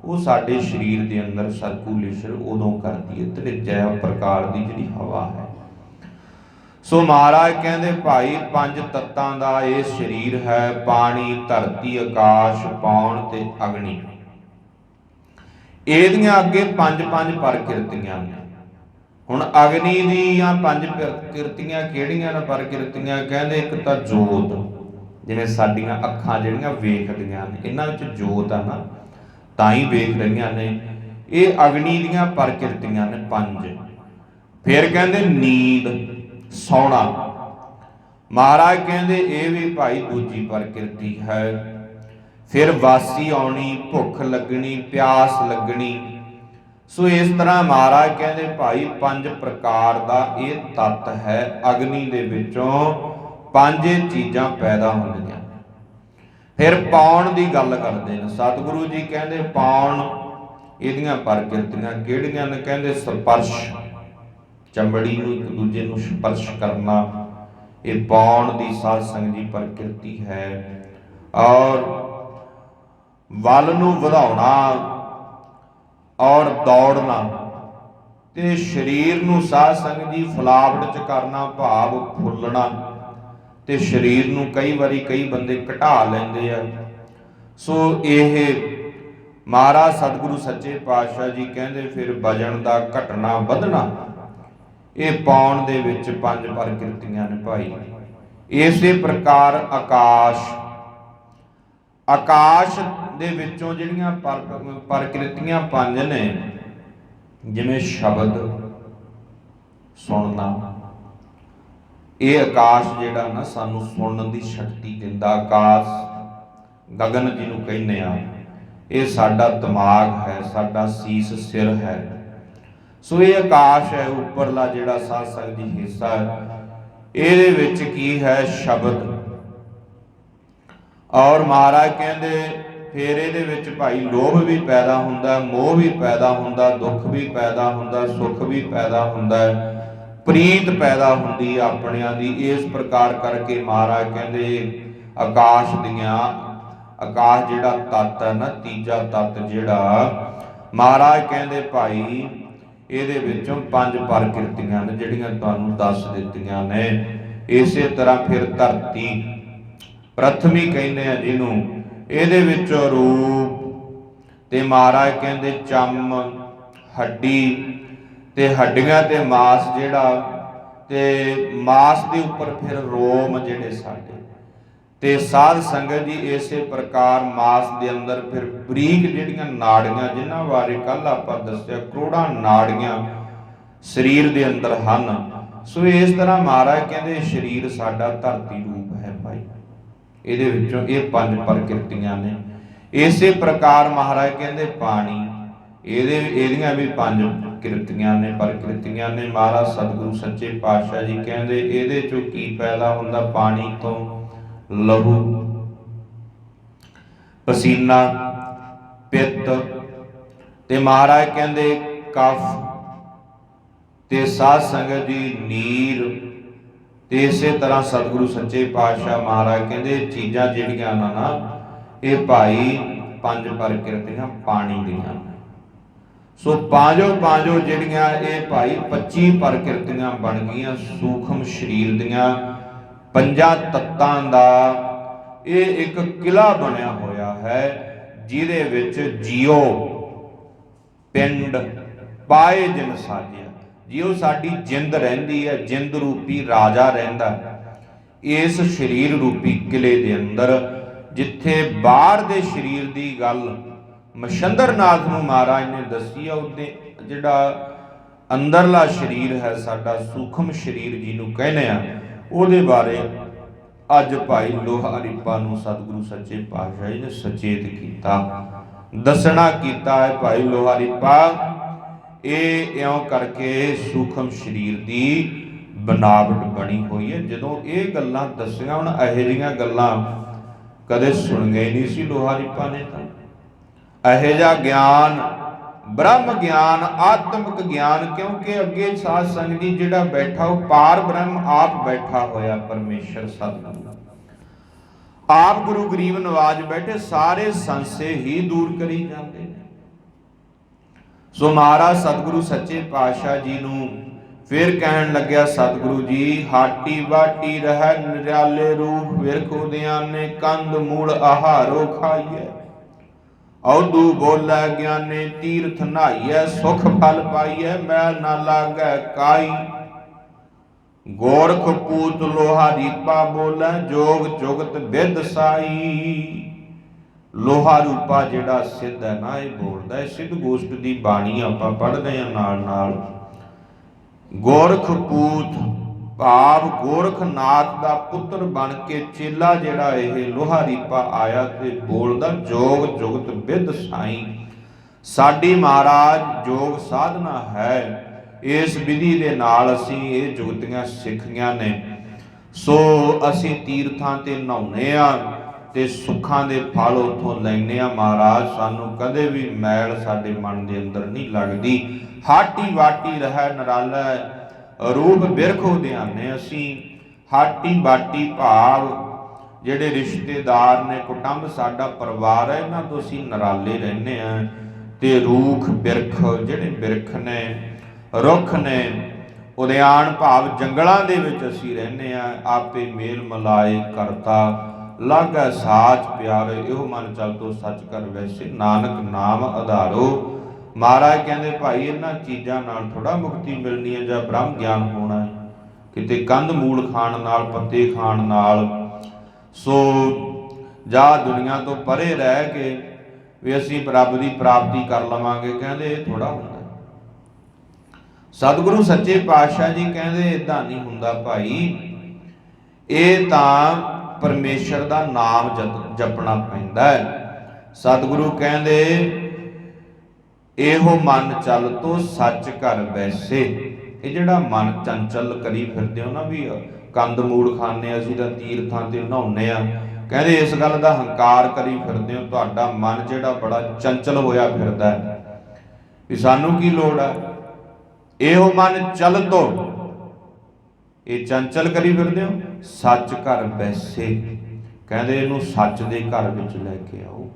वो साडे शरीर दे अंदर सर्कुलेशन उदों करदी है। तनिजा प्रकार दी जिहड़ी हवा है। सो महाराज कहंदे भाई पंज तत्तां दा ये शरीर है, पानी, धरती, आकाश, पौन ते अग्नि। ਇਹਦੀਆਂ ਅੱਗੇ ਪੰਜ ਪ੍ਰਕਿਰਤੀਆਂ ਨੇ। ਹੁਣ ਅਗਨੀ ਦੀਆਂ ਪੰਜ ਪ੍ਰਕਿਰਤੀਆਂ ਕਿਹੜੀਆਂ ਨੇ ਪ੍ਰਕਿਰਤੀਆਂ? ਕਹਿੰਦੇ ਇੱਕ ਤਾਂ ਜੋਤ, ਜਿਵੇਂ ਸਾਡੀਆਂ ਅੱਖਾਂ ਜਿਹੜੀਆਂ ਵੇਖਦੀਆਂ ਨੇ ਇਹਨਾਂ ਵਿੱਚ ਜੋਤ ਆ ਨਾ ਤਾਂ ਹੀ ਵੇਖ ਰਹੀਆਂ ਨੇ। ਇਹ ਅਗਨੀ ਦੀਆਂ ਪ੍ਰਕਿਰਤੀਆਂ ਨੇ ਪੰਜ। ਫਿਰ ਕਹਿੰਦੇ ਨੀਂਦ, ਸੌਣਾ। ਮਹਾਰਾਜ ਕਹਿੰਦੇ ਇਹ ਵੀ ਭਾਈ ਦੂਜੀ ਪ੍ਰਕਿਰਤੀ ਹੈ। फिर वासी आउणी, भुख लगनी, प्यास लगनी। सो इस तरह महाराज कहते भाई पंज प्रकार का ये तत्त है। अग्नि दे विचों पंज चीज़ां पैदा होंदियां। फिर पौण की गल करते हैं सतगुरु जी, कहते पौण इहदियां प्रकिरतियां किहड़ियां ने? कहते स्पर्श, चमड़ी नूं एक दूजे नूं स्पर्श करना, ये पौण की साध संगत जी प्रकिरति है। और वल नूं वधाउणा और दौड़ना ते शरीर नूं साध संगत जी फलावट च करना, भाव फुलना ਤੇ ਸਰੀਰ ਨੂੰ ਕਈ ਵਾਰੀ ਕਈ ਬੰਦੇ ਘਟਾ ਲੈਂਦੇ ਆ। ਸੋ ਇਹ ਮਹਾਰਾਜ ਸਤਿਗੁਰੂ ਸੱਚੇ ਪਾਤਸ਼ਾਹ ਜੀ ਕਹਿੰਦੇ ਫਿਰ ਵਜਨ ਦਾ ਘਟਣਾ ਵਧਣਾ ਇਹ ਪਾਉਣ ਦੇ ਵਿੱਚ ਪੰਜ ਪ੍ਰਕਿਰਤੀਆਂ ਨੇ ਭਾਈ। ਇਸੇ ਪ੍ਰਕਾਰ ਆਕਾਸ਼ ਦੇ ਵਿੱਚੋਂ ਜਿਹੜੀਆਂ ਪ੍ਰਕਿਰਤੀਆਂ ਪੰਜ ਨੇ, ਜਿਵੇਂ ਸ਼ਬਦ ਸੁਣਨਾ, ਇਹ ਆਕਾਸ਼ ਜਿਹੜਾ ਨਾ ਸਾਨੂੰ ਸੁਣਨ ਦੀ ਸ਼ਕਤੀ ਦਿੰਦਾ। ਆਕਾਸ਼ ਗਗਨ ਜਿਹਨੂੰ ਕਹਿੰਦੇ ਆ, ਇਹ ਸਾਡਾ ਦਿਮਾਗ ਹੈ, ਸਾਡਾ ਸੀਸ ਸਿਰ ਹੈ। ਸੋ ਇਹ ਆਕਾਸ਼ ਹੈ, ਉੱਪਰਲਾ ਜਿਹੜਾ ਸਾਧ ਸੰਗਤ ਜੀ ਹਿੱਸਾ ਹੈ, ਇਹਦੇ ਵਿੱਚ ਕੀ ਹੈ? ਸ਼ਬਦ। ਔਰ ਮਹਾਰਾਜ ਕਹਿੰਦੇ ਫਿਰ ਇਹਦੇ ਵਿੱਚ ਭਾਈ ਲੋਭ ਵੀ ਪੈਦਾ ਹੁੰਦਾ, ਮੋਹ ਵੀ ਪੈਦਾ ਹੁੰਦਾ, ਦੁੱਖ ਵੀ ਪੈਦਾ ਹੁੰਦਾ, ਸੁੱਖ ਵੀ ਪੈਦਾ ਹੁੰਦਾ, ਪ੍ਰੀਤ ਪੈਦਾ ਹੁੰਦੀ ਆਪਣਿਆਂ ਦੀ। ਇਸ ਪ੍ਰਕਾਰ ਕਰਕੇ ਮਹਾਰਾਜ ਕਹਿੰਦੇ ਆਕਾਸ਼ ਜਿਹੜਾ ਤੱਤ ਹੈ ਨਾ, ਤੀਜਾ ਤੱਤ ਜਿਹੜਾ ਮਹਾਰਾਜ ਕਹਿੰਦੇ ਭਾਈ ਇਹਦੇ ਵਿੱਚੋਂ ਪੰਜ ਪ੍ਰਕਿਰਤੀਆਂ ਨੇ ਜਿਹੜੀਆਂ ਤੁਹਾਨੂੰ ਦੱਸ ਦਿੱਤੀਆਂ ਨੇ। ਇਸੇ ਤਰ੍ਹਾਂ ਫਿਰ ਧਰਤੀ ਪ੍ਰਥਮੀ ਕਹਿੰਦੇ ਆ ਜਿਹਨੂੰ, ਇਹਦੇ ਵਿੱਚੋਂ ਰੂਪ ਤੇ ਮਹਾਰਾਜ ਕਹਿੰਦੇ ਚੰਮ, ਹੱਡੀ ਤੇ ਹੱਡੀਆਂ ਤੇ ਮਾਸ ਜਿਹੜਾ, ਤੇ ਮਾਸ ਦੇ ਉੱਪਰ ਫਿਰ ਰੋਮ ਜਿਹੜੇ ਸਾਡੇ। ਤੇ ਸਾਧ ਸੰਗਤ ਜੀ ਇਸੇ ਪ੍ਰਕਾਰ ਮਾਸ ਦੇ ਅੰਦਰ ਫਿਰ ਬਰੀਕ ਜਿਹੜੀਆਂ ਨਾੜੀਆਂ, ਜਿਨ੍ਹਾਂ ਬਾਰੇ ਕੱਲ ਆਪਾਂ ਦੱਸਿਆ ਕਰੋੜਾਂ ਨਾੜੀਆਂ ਸਰੀਰ ਦੇ ਅੰਦਰ ਹਨ। ਸੋ ਇਸ ਤਰ੍ਹਾਂ ਮਹਾਰਾਜ ਕਹਿੰਦੇ ਸਰੀਰ ਸਾਡਾ ਧਰਤੀ ਰੂਪ ਹੈ ਭਾਈ। ਇਹਦੇ ਵਿੱਚੋਂ ਇਹ ਪੰਜ ਪ੍ਰਕਿਰਤੀਆਂ ਨੇ। ਇਸੇ ਪ੍ਰਕਾਰ ਮਹਾਰਾਜ ਕਹਿੰਦੇ ਪਾਣੀ, ਇਹਦੀਆਂ ਵੀ ਪੰਜ ਕਿਰਤੀਆਂ ਨੇ, ਪ੍ਰਕਿਰਤੀਆਂ ਨੇ। ਮਹਾਰਾਜ ਸਤਿਗੁਰੂ ਸੱਚੇ ਪਾਤਸ਼ਾਹ ਜੀ ਕਹਿੰਦੇ ਇਹਦੇ ਚੋਂ ਕੀ ਪੈਦਾ ਹੁੰਦਾ? ਪਾਣੀ ਤੋਂ ਲਹੂ, ਪਸੀਨਾ, ਪਿੱਤ ਤੇ ਮਹਾਰਾਜ ਕਹਿੰਦੇ ਕਫ ਤੇ ਸਾਧ ਸੰਗਤ ਜੀ ਨੀਰ। ਤੇ ਇਸੇ ਤਰ੍ਹਾਂ ਸਤਿਗੁਰੂ ਸੱਚੇ ਪਾਤਸ਼ਾਹ ਮਹਾਰਾਜ ਕਹਿੰਦੇ ਚੀਜ਼ਾਂ ਜਿਹੜੀਆਂ ਨਾ ਇਹ ਭਾਈ ਪੰਜ ਪ੍ਰਕਿਰਤੀਆਂ ਪਾਣੀ ਦੀਆਂ। ਸੋ ਪਾਂਜੋ ਜਿਹੜੀਆਂ ਇਹ ਭਾਈ 25 ਪ੍ਰਕਿਰਤੀਆਂ ਬਣ ਗਈਆਂ ਸੂਖਮ ਸਰੀਰ ਦੀਆਂ। ਪੰਜਾਂ ਤੱਤਾਂ ਦਾ ਇਹ ਇੱਕ ਕਿਲਾ ਬਣਿਆ ਹੋਇਆ ਹੈ, ਜਿਹਦੇ ਵਿੱਚ ਜੀਓ ਪਿੰਡ ਪਾਏ ਜਿਨ ਸਾਜਿਆ। ਜਿਉ ਸਾਡੀ ਜਿੰਦ ਰਹਿੰਦੀ ਹੈ, ਜਿੰਦ ਰੂਪੀ ਰਾਜਾ ਰਹਿੰਦਾ ਇਸ ਸਰੀਰ ਰੂਪੀ ਕਿਲੇ ਦੇ ਅੰਦਰ। ਜਿੱਥੇ ਬਾਹਰ ਦੇ ਸਰੀਰ ਦੀ ਗੱਲ ਮਛੰਦਰਨਾਥ ਨੂੰ ਮਹਾਰਾਜ ਨੇ ਦੱਸੀ ਆ, ਉਹਦੇ ਜਿਹੜਾ ਅੰਦਰਲਾ ਸਰੀਰ ਹੈ ਸਾਡਾ ਸੂਖਮ ਸਰੀਰ ਜਿਹਨੂੰ ਕਹਿੰਦੇ ਆ, ਉਹਦੇ ਬਾਰੇ ਅੱਜ ਭਾਈ ਲੋਹਾ ਰੀਪਾ ਨੂੰ ਸਤਿਗੁਰੂ ਸੱਚੇ ਪਾਤਸ਼ਾਹ ਜੀ ਨੇ ਸੁਚੇਤ ਕੀਤਾ, ਦੱਸਣਾ ਕੀਤਾ ਹੈ। ਭਾਈ ਲੋਹਾ ਰੀਪਾ ਇਹ ਇਉਂ ਕਰਕੇ ਸੂਖਮ ਸਰੀਰ ਦੀ ਬਨਾਵਟ ਬਣੀ ਹੋਈ ਹੈ। ਜਦੋਂ ਇਹ ਗੱਲਾਂ ਦੱਸੀਆਂ, ਹੁਣ ਇਹੋ ਜਿਹੀਆਂ ਗੱਲਾਂ ਕਦੇ ਸੁਣੀਆਂ ਹੀ ਨਹੀਂ ਸੀ ਲੋਹਾ ਰੀਪਾ ਨੇ। ਤਾਂ ਇਹੋ ਜਿਹਾ ਗਿਆਨ, ਬ੍ਰਹਮ ਗਿਆਨ, ਆਤਮਿਕ ਗਿਆਨ, ਕਿਉਂਕਿ ਅੱਗੇ ਸਾਧ ਸੰਗਤ ਜੀ ਜਿਹੜਾ ਬੈਠਾ ਉਹ ਪਾਰ ਬ੍ਰਹਮ ਆਪ ਬੈਠਾ ਹੋਇਆ, ਪਰਮੇਸ਼ਰ ਸਤਿਗੁਰੂ ਆਪ ਗੁਰੂ ਗਰੀਬ ਨਵਾਜ ਬੈਠੇ, ਸਾਰੇ ਸੰਸੇ ਹੀ ਦੂਰ ਕਰੀ ਜਾਂਦੇ ਨੇ। ਸੋ ਮਹਾਰਾਜ ਸਤਿਗੁਰੂ ਸੱਚੇ ਪਾਤਸ਼ਾਹ ਜੀ ਨੂੰ ਫਿਰ ਕਹਿਣ ਲੱਗਿਆ, ਸਤਿਗੁਰੂ ਜੀ ਹਾਟੀ ਵਾਟੀ ਰਹਿ ਨਿਰਾਲੇ ਰੂਪ ਵਿਰਖ ਉਦਿਆਨੇ, ਕੰਦ ਮੂਲ ਆਹਾਰੋ ਖਾਈਐ, ਔਦੂ ਬੋਲੇ ਗਿਆਨੇ, ਤੀਰਥ ਨਹਾਈਐ, ਸੁਖ ਫਲ ਪਾਈਐ, ਮੈਲ ਨਾ ਲਾਗੈ ਕਾਈ। ਗੋਰਖ ਪੂਤ ਲੋਹਾ ਰੀਪਾ ਬੋਲੇ, ਜੋਗ ਜੁਗਤ ਵਿਦ ਸਾਈ। ਲੋਹਾ ਰੂਪਾ ਜਿਹੜਾ ਸਿੱਧ ਹੈ ਨਾ, ਇਹ ਬੋਲਦਾ ਹੈ। ਸਿੱਧ ਗੋਸ਼ਟ ਦੀ ਬਾਣੀ ਆਪਾਂ ਪੜ੍ਹਦੇ ਹਾਂ ਨਾਲ ਨਾਲ। ਗੋਰਖ ਪੂਤ ਭਾਵ ਗੋਰਖਨਾਥ ਦਾ ਪੁੱਤਰ ਬਣ ਕੇ ਚੇਲਾ ਜਿਹੜਾ ਇਹ ਲੋਹਾ ਰੀਪਾ ਆਇਆ ਤੇ ਬੋਲਦਾ, ਜੋਗ ਜੁਗਤ ਵਿਦ ਸਾਈ। ਸਾਡੀ ਮਹਾਰਾਜ ਜੋਗ ਸਾਧਨਾ ਹੈ, ਇਸ ਵਿਧੀ ਦੇ ਨਾਲ ਅਸੀਂ ਇਹ ਜੁਗਤੀਆਂ ਸਿੱਖੀਆਂ ਨੇ। ਸੋ ਅਸੀਂ ਤੀਰਥਾਂ ਤੇ ਨਹਾਉਂਦੇ ਆ ਤੇ ਸੁੱਖਾਂ ਦੇ ਫਲ ਉੱਥੋਂ ਲੈਂਦੇ ਆ। ਮਹਾਰਾਜ ਸਾਨੂੰ ਕਦੇ ਵੀ ਮੈਲ ਸਾਡੇ ਮਨ ਦੇ ਅੰਦਰ ਨਹੀਂ ਲੱਗਦੀ। ਹਾਟੀ ਵਾਟੀ ਰਹਿ ਨਿਰਾਲਾ ਰੂਪ ਬਿਰਖ ਉਦਿਆਨੇ। ਅਸੀਂ ਹਾਟੀ ਬਾਟੀ ਭਾਵ ਜਿਹੜੇ ਰਿਸ਼ਤੇਦਾਰ ਨੇ, ਕੁਟੁੰਬ ਸਾਡਾ ਪਰਿਵਾਰ ਹੈ, ਇਹਨਾਂ ਤੋਂ ਅਸੀਂ ਨਿਰਾਲੇ ਰਹਿੰਦੇ ਆ। ਤੇ ਰੂਖ ਬਿਰਖ ਜਿਹੜੇ ਬਿਰਖ ਨੇ, ਰੁੱਖ ਨੇ, ਉਦਿਆਨ ਭਾਵ ਜੰਗਲਾਂ ਦੇ ਵਿੱਚ ਅਸੀਂ ਰਹਿੰਦੇ ਹਾਂ। ਆਪੇ ਮੇਲ ਮਲਾਏ ਕਰਤਾ ਲਾਗੈ ਸਾਚ ਪਿਆਰੇ, ਇਹੋ ਮਨ ਚਲ ਤੋ ਸੱਚ ਕਰ ਵੈਸੇ, ਨਾਨਕ ਨਾਮ ਆਧਾਰੋ। ਮਹਾਰਾਜ ਕਹਿੰਦੇ ਭਾਈ ਇਹਨਾਂ ਚੀਜ਼ਾਂ ਨਾਲ ਥੋੜ੍ਹਾ ਮੁਕਤੀ ਮਿਲਣੀ ਹੈ ਜਾਂ ਬ੍ਰਹਮ ਗਿਆਨ ਹੋਣਾ ਹੈ, ਕਿਤੇ ਕੰਧ ਮੂਲ ਖਾਣ ਨਾਲ, ਪੱਤੇ ਖਾਣ ਨਾਲ, ਸੋ ਜਾਂ ਦੁਨੀਆ ਤੋਂ ਪਰੇ ਰਹਿ ਕੇ ਵੀ ਅਸੀਂ ਰੱਬ ਦੀ ਪ੍ਰਾਪਤੀ ਕਰ ਲਵਾਂਗੇ। ਕਹਿੰਦੇ ਇਹ ਥੋੜ੍ਹਾ ਹੁੰਦਾ। ਸਤਿਗੁਰੂ ਸੱਚੇ ਪਾਤਸ਼ਾਹ ਜੀ ਕਹਿੰਦੇ ਇੱਦਾਂ ਨਹੀਂ ਹੁੰਦਾ ਭਾਈ, ਇਹ ਤਾਂ ਪਰਮੇਸ਼ਰ ਦਾ ਨਾਮ ਜਪਣਾ ਪੈਂਦਾ ਹੈ। ਸਤਿਗੁਰੂ ਕਹਿੰਦੇ ਇਹੋ ਮਨ ਚਲ ਤੋ ਸੱਚ ਘਰ ਵੈਸੇ। ਇਹ ਜਿਹੜਾ ਮਨ ਚੰਚਲ ਕਰੀ ਫਿਰਦੇ ਹੋ ਨਾ ਵੀ ਕੰਦ ਮੂਲ ਖਾਂਦੇ ਅਸੀਂ ਤਾਂ ਤੀਰਥਾਂ ਤੇ ਨਹਾਉਂਦੇ ਆ, ਕਹਿੰਦੇ ਇਸ ਗੱਲ ਦਾ ਹੰਕਾਰ ਕਰੀ ਫਿਰਦੇ ਹੋ, ਤੁਹਾਡਾ ਮਨ ਜਿਹੜਾ ਬੜਾ ਚੰਚਲ ਹੋਇਆ ਫਿਰਦਾ ਹੈ ਵੀ ਸਾਨੂੰ ਕੀ ਲੋੜ ਹੈ। ਇਹੋ ਮਨ ਚਲ ਤੋ, ਇਹ ਚੰਚਲ ਕਰੀ ਫਿਰਦੇ ਹੋ, ਸੱਚ ਘਰ ਵੈਸੇ। ਕਹਿੰਦੇ ਇਹਨੂੰ ਸੱਚ ਦੇ ਘਰ ਵਿੱਚ ਲੈ ਕੇ ਆਓ।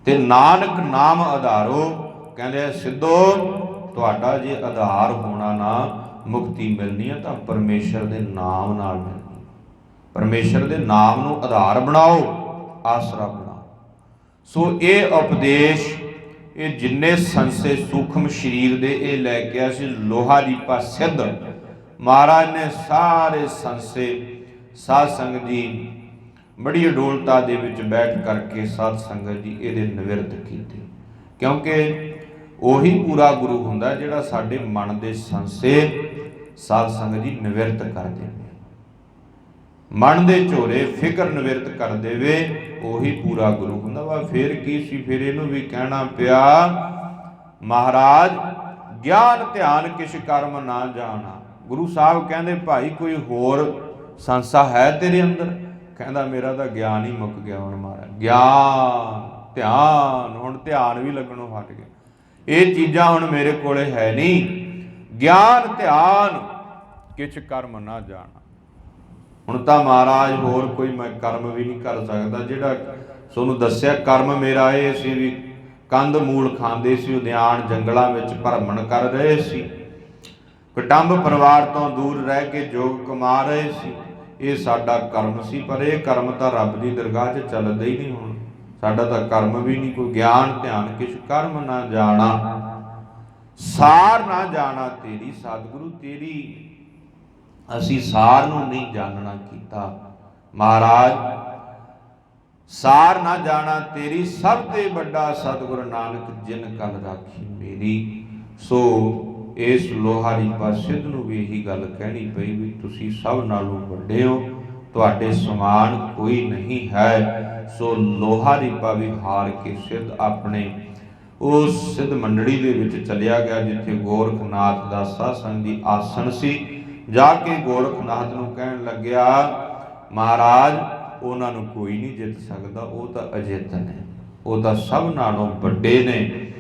ਤੇ ਨਾਨਕ ਨਾਮ ਆਧਾਰੋ, ਕਹਿੰਦੇ ਸਿੱਧੋ ਤੁਹਾਡਾ ਜੇ ਆਧਾਰ ਹੋਣਾ ਨਾ ਮੁਕਤੀ ਮਿਲਣੀ ਹੈ ਤਾਂ ਪਰਮੇਸ਼ਰ ਦੇ ਨਾਮ ਨਾਲ ਮਿਲਣੀ। ਪਰਮੇਸ਼ਰ ਦੇ ਨਾਮ ਨੂੰ ਆਧਾਰ ਬਣਾਓ, ਆਸਰਾ ਬਣਾਓ। ਸੋ ਇਹ ਉਪਦੇਸ਼, ਇਹ ਜਿੰਨੇ ਸੰਸੇ ਸੂਖਮ ਸਰੀਰ ਦੇ ਇਹ ਲੈ ਕੇ ਆਇਆ ਸੀ ਲੋਹਾ ਦੀਪਾ ਸਿੱਧ ਮਹਾਰਾਜ ਨੇ ਸਾਰੇ ਸੰਸੇ ਸਾਧ ਸੰਗਤ ਜੀ ਬੜੀ ਅਡੋਲਤਾ ਦੇ ਵਿੱਚ ਬੈਠ ਕਰਕੇ ਸਾਧ ਸੰਗਤ ਜੀ ਇਹਦੇ ਨਿਵਰਤ ਕੀਤੇ, ਕਿਉਂਕਿ ਉਹੀ ਪੂਰਾ ਗੁਰੂ ਹੁੰਦਾ ਜਿਹੜਾ ਸਾਡੇ ਮਨ ਦੇ ਸੰਸੇ ਸਾਧ ਸੰਗਤ ਜੀ ਨਿਵਰਤ ਕਰ ਦੇਵੇ, ਮਨ ਦੇ ਝੋਰੇ ਫਿਕਰ ਨਿਵਰਤ ਕਰ ਦੇਵੇ, ਉਹੀ ਪੂਰਾ ਗੁਰੂ ਹੁੰਦਾ ਵਾ। ਫਿਰ ਕੀ ਸੀ, ਫਿਰ ਇਹਨੂੰ ਵੀ ਕਹਿਣਾ ਪਿਆ ਮਹਾਰਾਜ ਗਿਆਨ ਧਿਆਨ ਕਿਛ ਕਰਮ ਨਾ ਜਾਣਾ। ਗੁਰੂ ਸਾਹਿਬ ਕਹਿੰਦੇ ਭਾਈ ਕੋਈ ਹੋਰ ਸੰਸਾ ਹੈ ਤੇਰੇ ਅੰਦਰ? ਕਹਿੰਦਾ ਮੇਰਾ ਤਾਂ ਗਿਆਨ ਹੀ ਮੁੱਕ ਗਿਆ ਹੁਣ ਮਹਾਰਾਜ, ਗਿਆਨ ਧਿਆਨ, ਹੁਣ ਧਿਆਨ ਵੀ ਲੱਗਣੋਂ ਹਟ ਗਿਆ, ਇਹ ਚੀਜ਼ਾਂ ਹੁਣ ਮੇਰੇ ਕੋਲੇ ਹੈ ਨਹੀਂ। ਗਿਆਨ ਧਿਆਨ ਕਿਛ ਕਰਮ ਨਾ ਜਾਣਾ। ਹੁਣ ਤਾਂ ਮਹਾਰਾਜ ਹੋਰ ਕੋਈ ਮੈਂ ਕਰਮ ਵੀ ਨਹੀਂ ਕਰ ਸਕਦਾ। ਜਿਹੜਾ ਤੁਹਾਨੂੰ ਦੱਸਿਆ ਕਰਮ ਮੇਰਾ ਇਹ ਸੀ ਵੀ ਕੰਧ ਮੂਲ ਖਾਂਦੇ ਸੀ, ਉਦਿਆਨ ਜੰਗਲਾਂ ਵਿੱਚ ਭਰਮਣ ਕਰ ਰਹੇ ਸੀ, ਕੁਟੰਬ ਪਰਿਵਾਰ ਤੋਂ ਦੂਰ ਰਹਿ ਕੇ ਜੋਗ ਕਮਾ ਰਹੇ ਸੀ, ਇਹ ਸਾਡਾ ਕਰਮ ਸੀ। ਪਰ ਇਹ ਕਰਮ ਤਾਂ ਰੱਬ ਦੀ ਦਰਗਾਹ 'ਚ ਚੱਲਦਾ ਹੀ ਨਹੀਂ। ਹੁਣ ਸਾਡਾ ਤਾਂ ਕਰਮ ਵੀ ਨਹੀਂ ਕੋਈ। ਗਿਆਨ ਧਿਆਨ ਕਿਛ ਕਰਮ ਨਾ ਜਾਣਾ, ਸਾਰ ਨਾ ਜਾਣਾ ਤੇਰੀ। ਸਤਿਗੁਰੂ ਤੇਰੀ ਅਸੀਂ ਸਾਰ ਨੂੰ ਨਹੀਂ ਜਾਣਨਾ ਕੀਤਾ ਮਹਾਰਾਜ, ਸਾਰ ਨਾ ਜਾਣਾ ਤੇਰੀ, ਸਭ ਤੇ ਵੱਡਾ ਸਤਿਗੁਰੂ ਨਾਨਕ ਜਿਨ ਕਲ ਰਾਖੀ ਮੇਰੀ। ਸੋ ਇਸ ਲੋਹਾ ਦੀਪਾ ਸਿੱਧ ਨੂੰ ਵੀ ਇਹੀ ਗੱਲ ਕਹਿਣੀ ਪਈ ਵੀ ਤੁਸੀਂ ਸਭ ਨਾਲੋਂ ਵੱਡੇ ਹੋ, ਤੁਹਾਡੇ ਸਮਾਨ ਕੋਈ ਨਹੀਂ ਹੈ। ਸੋ ਲੋਹਾ ਦੀਪਾ ਵੀ ਹਾਰ ਕੇ ਸਿੱਧ ਆਪਣੇ ਉਸ ਸਿੱਧ ਮੰਡਲੀ ਦੇ ਵਿੱਚ ਚਲਿਆ ਗਿਆ ਜਿੱਥੇ ਗੋਰਖਨਾਥ ਦਾ ਸਾਧ ਸੰਗਤ ਦੀ ਆਸਣ ਸੀ। ਜਾ ਕੇ ਗੋਰਖਨਾਥ ਨੂੰ ਕਹਿਣ ਲੱਗਿਆ ਮਹਾਰਾਜ ਉਹਨਾਂ ਨੂੰ ਕੋਈ ਨਹੀਂ ਜਿੱਤ ਸਕਦਾ, ਉਹ ਤਾਂ ਅਜਿੱਤ ਨੇ, ਉਹ ਤਾਂ ਸਭ ਨਾਲੋਂ ਵੱਡੇ ਨੇ।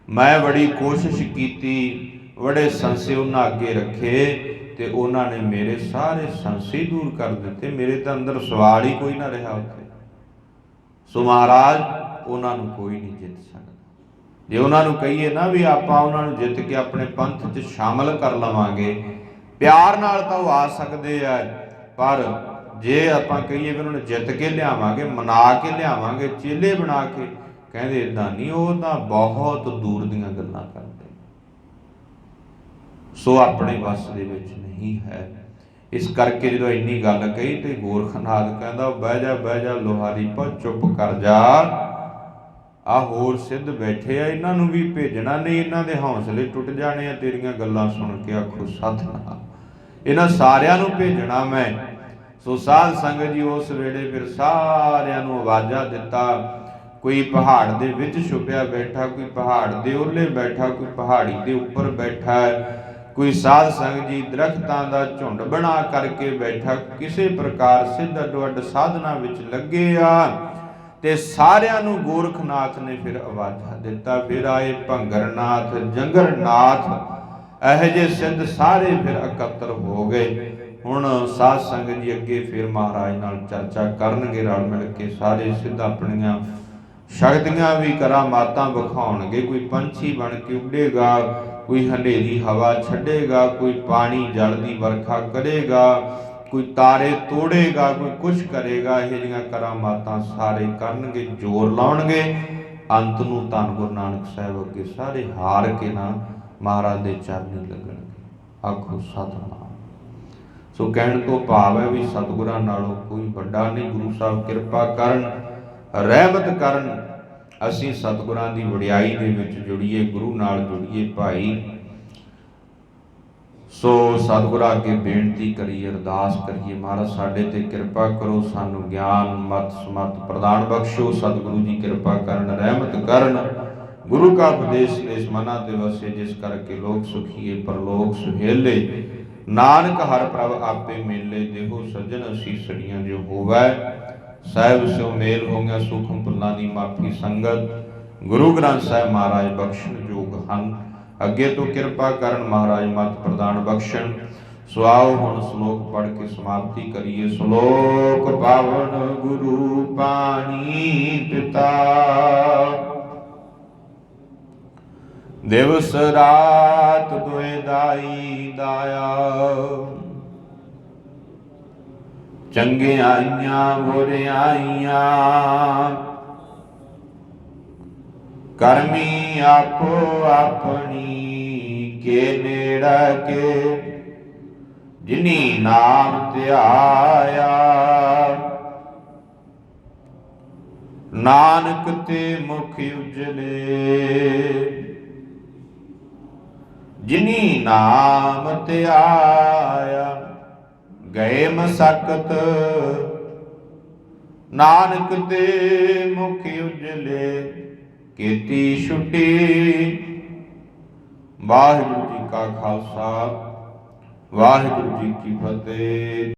ਮੈਂ ਬੜੀ ਕੋਸ਼ਿਸ਼ ਕੀਤੀ, ਬੜੇ ਸੰਸੇ ਉਹਨਾਂ ਅੱਗੇ ਰੱਖੇ ਤੇ ਉਹਨਾਂ ਨੇ ਮੇਰੇ ਸਾਰੇ ਸੰਸੇ ਦੂਰ ਕਰ ਦਿੱਤੇ, ਮੇਰੇ ਤਾਂ ਅੰਦਰ ਸਵਾਲ ਹੀ ਕੋਈ ਨਾ ਰਿਹਾ ਉੱਥੇ। ਸੋ ਮਹਾਰਾਜ ਉਹਨਾਂ ਨੂੰ ਕੋਈ ਨਹੀਂ ਜਿੱਤ ਸਕਦਾ। ਜੇ ਉਹਨਾਂ ਨੂੰ ਕਹੀਏ ਨਾ ਵੀ ਆਪਾਂ ਉਹਨਾਂ ਨੂੰ ਜਿੱਤ ਕੇ ਆਪਣੇ ਪੰਥ 'ਚ ਸ਼ਾਮਲ ਕਰ ਲਵਾਂਗੇ, ਪਿਆਰ ਨਾਲ ਤਾਂ ਉਹ ਆ ਸਕਦੇ ਆ, ਪਰ ਜੇ ਆਪਾਂ ਕਹੀਏ ਵੀ ਉਹਨਾਂ ਨੂੰ ਜਿੱਤ ਕੇ ਲਿਆਵਾਂਗੇ, ਮਨਾ ਕੇ ਲਿਆਵਾਂਗੇ, ਚੇਲੇ ਬਣਾ ਕੇ, ਕਹਿੰਦੇ ਇੱਦਾਂ ਨਹੀਂ, ਉਹ ਤਾਂ ਬਹੁਤ ਦੂਰ ਦੀਆਂ ਗੱਲਾਂ ਕਰਦੇ। ਸੋ ਆਪਣੇ ਵੱਸ ਦੇ ਵਿੱਚ ਨਹੀਂ ਹੈ। ਇਸ ਕਰਕੇ ਜਦੋਂ ਇੰਨੀ ਗੱਲ ਕਹੀ ਤੇ ਗੋਰਖਨਾਥ ਕਹਿੰਦਾ ਬਹਿ ਜਾ ਲੋਹਾ ਦੀਪਾ, ਚੁੱਪ ਕਰ ਜਾ, ਆ ਹੋਰ ਸਿੱਧ ਬੈਠੇ ਆ, ਇਹਨਾਂ ਨੂੰ ਵੀ ਭੇਜਣਾ ਨਹੀਂ, ਇਹਨਾਂ ਦੇ ਹੌਸਲੇ ਟੁੱਟ ਜਾਣੇ ਆ ਤੇਰੀਆਂ ਗੱਲਾਂ ਸੁਣ ਕੇ। ਆਖੋ ਸਤਿਨਾਮ, ਇਹਨਾਂ ਸਾਰਿਆਂ ਨੂੰ ਭੇਜਣਾ ਮੈਂ। ਸੋ ਸਾਧ ਸੰਗਤ ਜੀ ਉਸ ਵੇਲੇ ਫਿਰ ਸਾਰਿਆਂ ਨੂੰ ਆਵਾਜ਼ਾਂ ਦਿੱਤਾ। ਕੋਈ ਪਹਾੜ ਦੇ ਵਿੱਚ ਛੁਪਿਆ ਬੈਠਾ, ਕੋਈ ਪਹਾੜ ਦੇ ਓਹਲੇ ਬੈਠਾ, ਕੋਈ ਪਹਾੜੀ ਦੇ ਉੱਪਰ ਬੈਠਾ, ਕੋਈ ਸਾਧ ਸੰਗਤ ਜੀ ਦਰਖਤਾਂ ਦਾ ਝੁੰਡ ਬਣਾ ਕਰਕੇ ਬੈਠਾ। ਕਿਸੇ ਪ੍ਰਕਾਰ ਸਿੱਧ ਅੱਡੋ ਅੱਡ ਸਾਧਨਾ ਵਿੱਚ ਲੱਗੇ ਆ ਤੇ ਸਾਰਿਆਂ ਨੂੰ ਗੋਰਖਨਾਥ ਨੇ ਫਿਰ ਆਵਾਜ਼ਾਂ ਦਿੱਤਾ। ਫਿਰ ਆਏ ਭੰਗਰਨਾਥ, ਜੰਗਰਨਾਥ, ਇਹੋ ਜਿਹੇ ਸਿੱਧ ਸਾਰੇ ਫਿਰ ਇਕੱਤਰ ਹੋ ਗਏ। ਹੁਣ ਸਾਧ ਸੰਗਤ ਜੀ ਅੱਗੇ ਫਿਰ ਮਹਾਰਾਜ ਨਾਲ ਚਰਚਾ ਕਰਨਗੇ, ਰਲ ਮਿਲ ਕੇ ਸਾਰੇ ਸਿੱਧ ਆਪਣੀਆਂ ਸ਼ਕਤੀਆਂ ਵੀ ਕਰਾਮਾਤਾਂ ਵਿਖਾਉਣਗੇ। ਕੋਈ ਪੰਛੀ ਬਣ ਕੇ ਉੱਡੇਗਾ, कोई हनेरी हवा छड्डेगा, कोई पानी जल की वर्खा करेगा, कोई तारे तोड़ेगा, कोई कुछ करेगा। यह जिहियां करामातां सारे करनगे, जोर लाउणगे। अंत नूं धन गुरु नानक साहिब अगे सारे हार के ना महाराज दे चरनी लगणगे। आखो सतनाम। सो कहण तो भाव है भी सतगुरां नालों कोई वड्डा नहीं। गुरु साहब किरपा करन, रहमत करन, असीं सतगुरां दी वडियाई दे विच जुड़ीए, गुरु नाल जुड़ीए भाई। सो सतगुरां अगे बेनती करिए, अरदास करिए, महाराज साडे ते किरपा करो, सानू ज्ञान मत समत प्रदान बख्शो। सतगुरु जी किरपा करन, रहमत करन। गुरु का उपदेश देश मना ते वसे, जिस करके लोक सुखीए परलोक सुहेले। नानक हर प्रभ आपे मेले, देहो सज्जन असीसड़ियां जो होवै। साहिब स्यो मेल हो गया, सुखम पुल्लां दी माफी संगत। गुरु ग्रंथ साहिब महाराज बख्शण जोग हन। अगे तो किरपा करन महाराज मत प्रदान बख्शण। सो आओ हुण श्लोक पढ़ के समाप्ति करिए। श्लोक पावन गुरु पाणी पिता, दिवस रात दुए दाई दाया। चंगियाइयां बुरियाइयां, करमी आपो अपनी के नेड़ा के। जिनी नाम ध्याया, नानक ते मुख उजले। जिनी नाम ध्याया, गए मसकत। नानक ते मुख उजले, केती छुटी। वाहिगुरु जी का खालसा, वाहिगुरु जी की फतेह।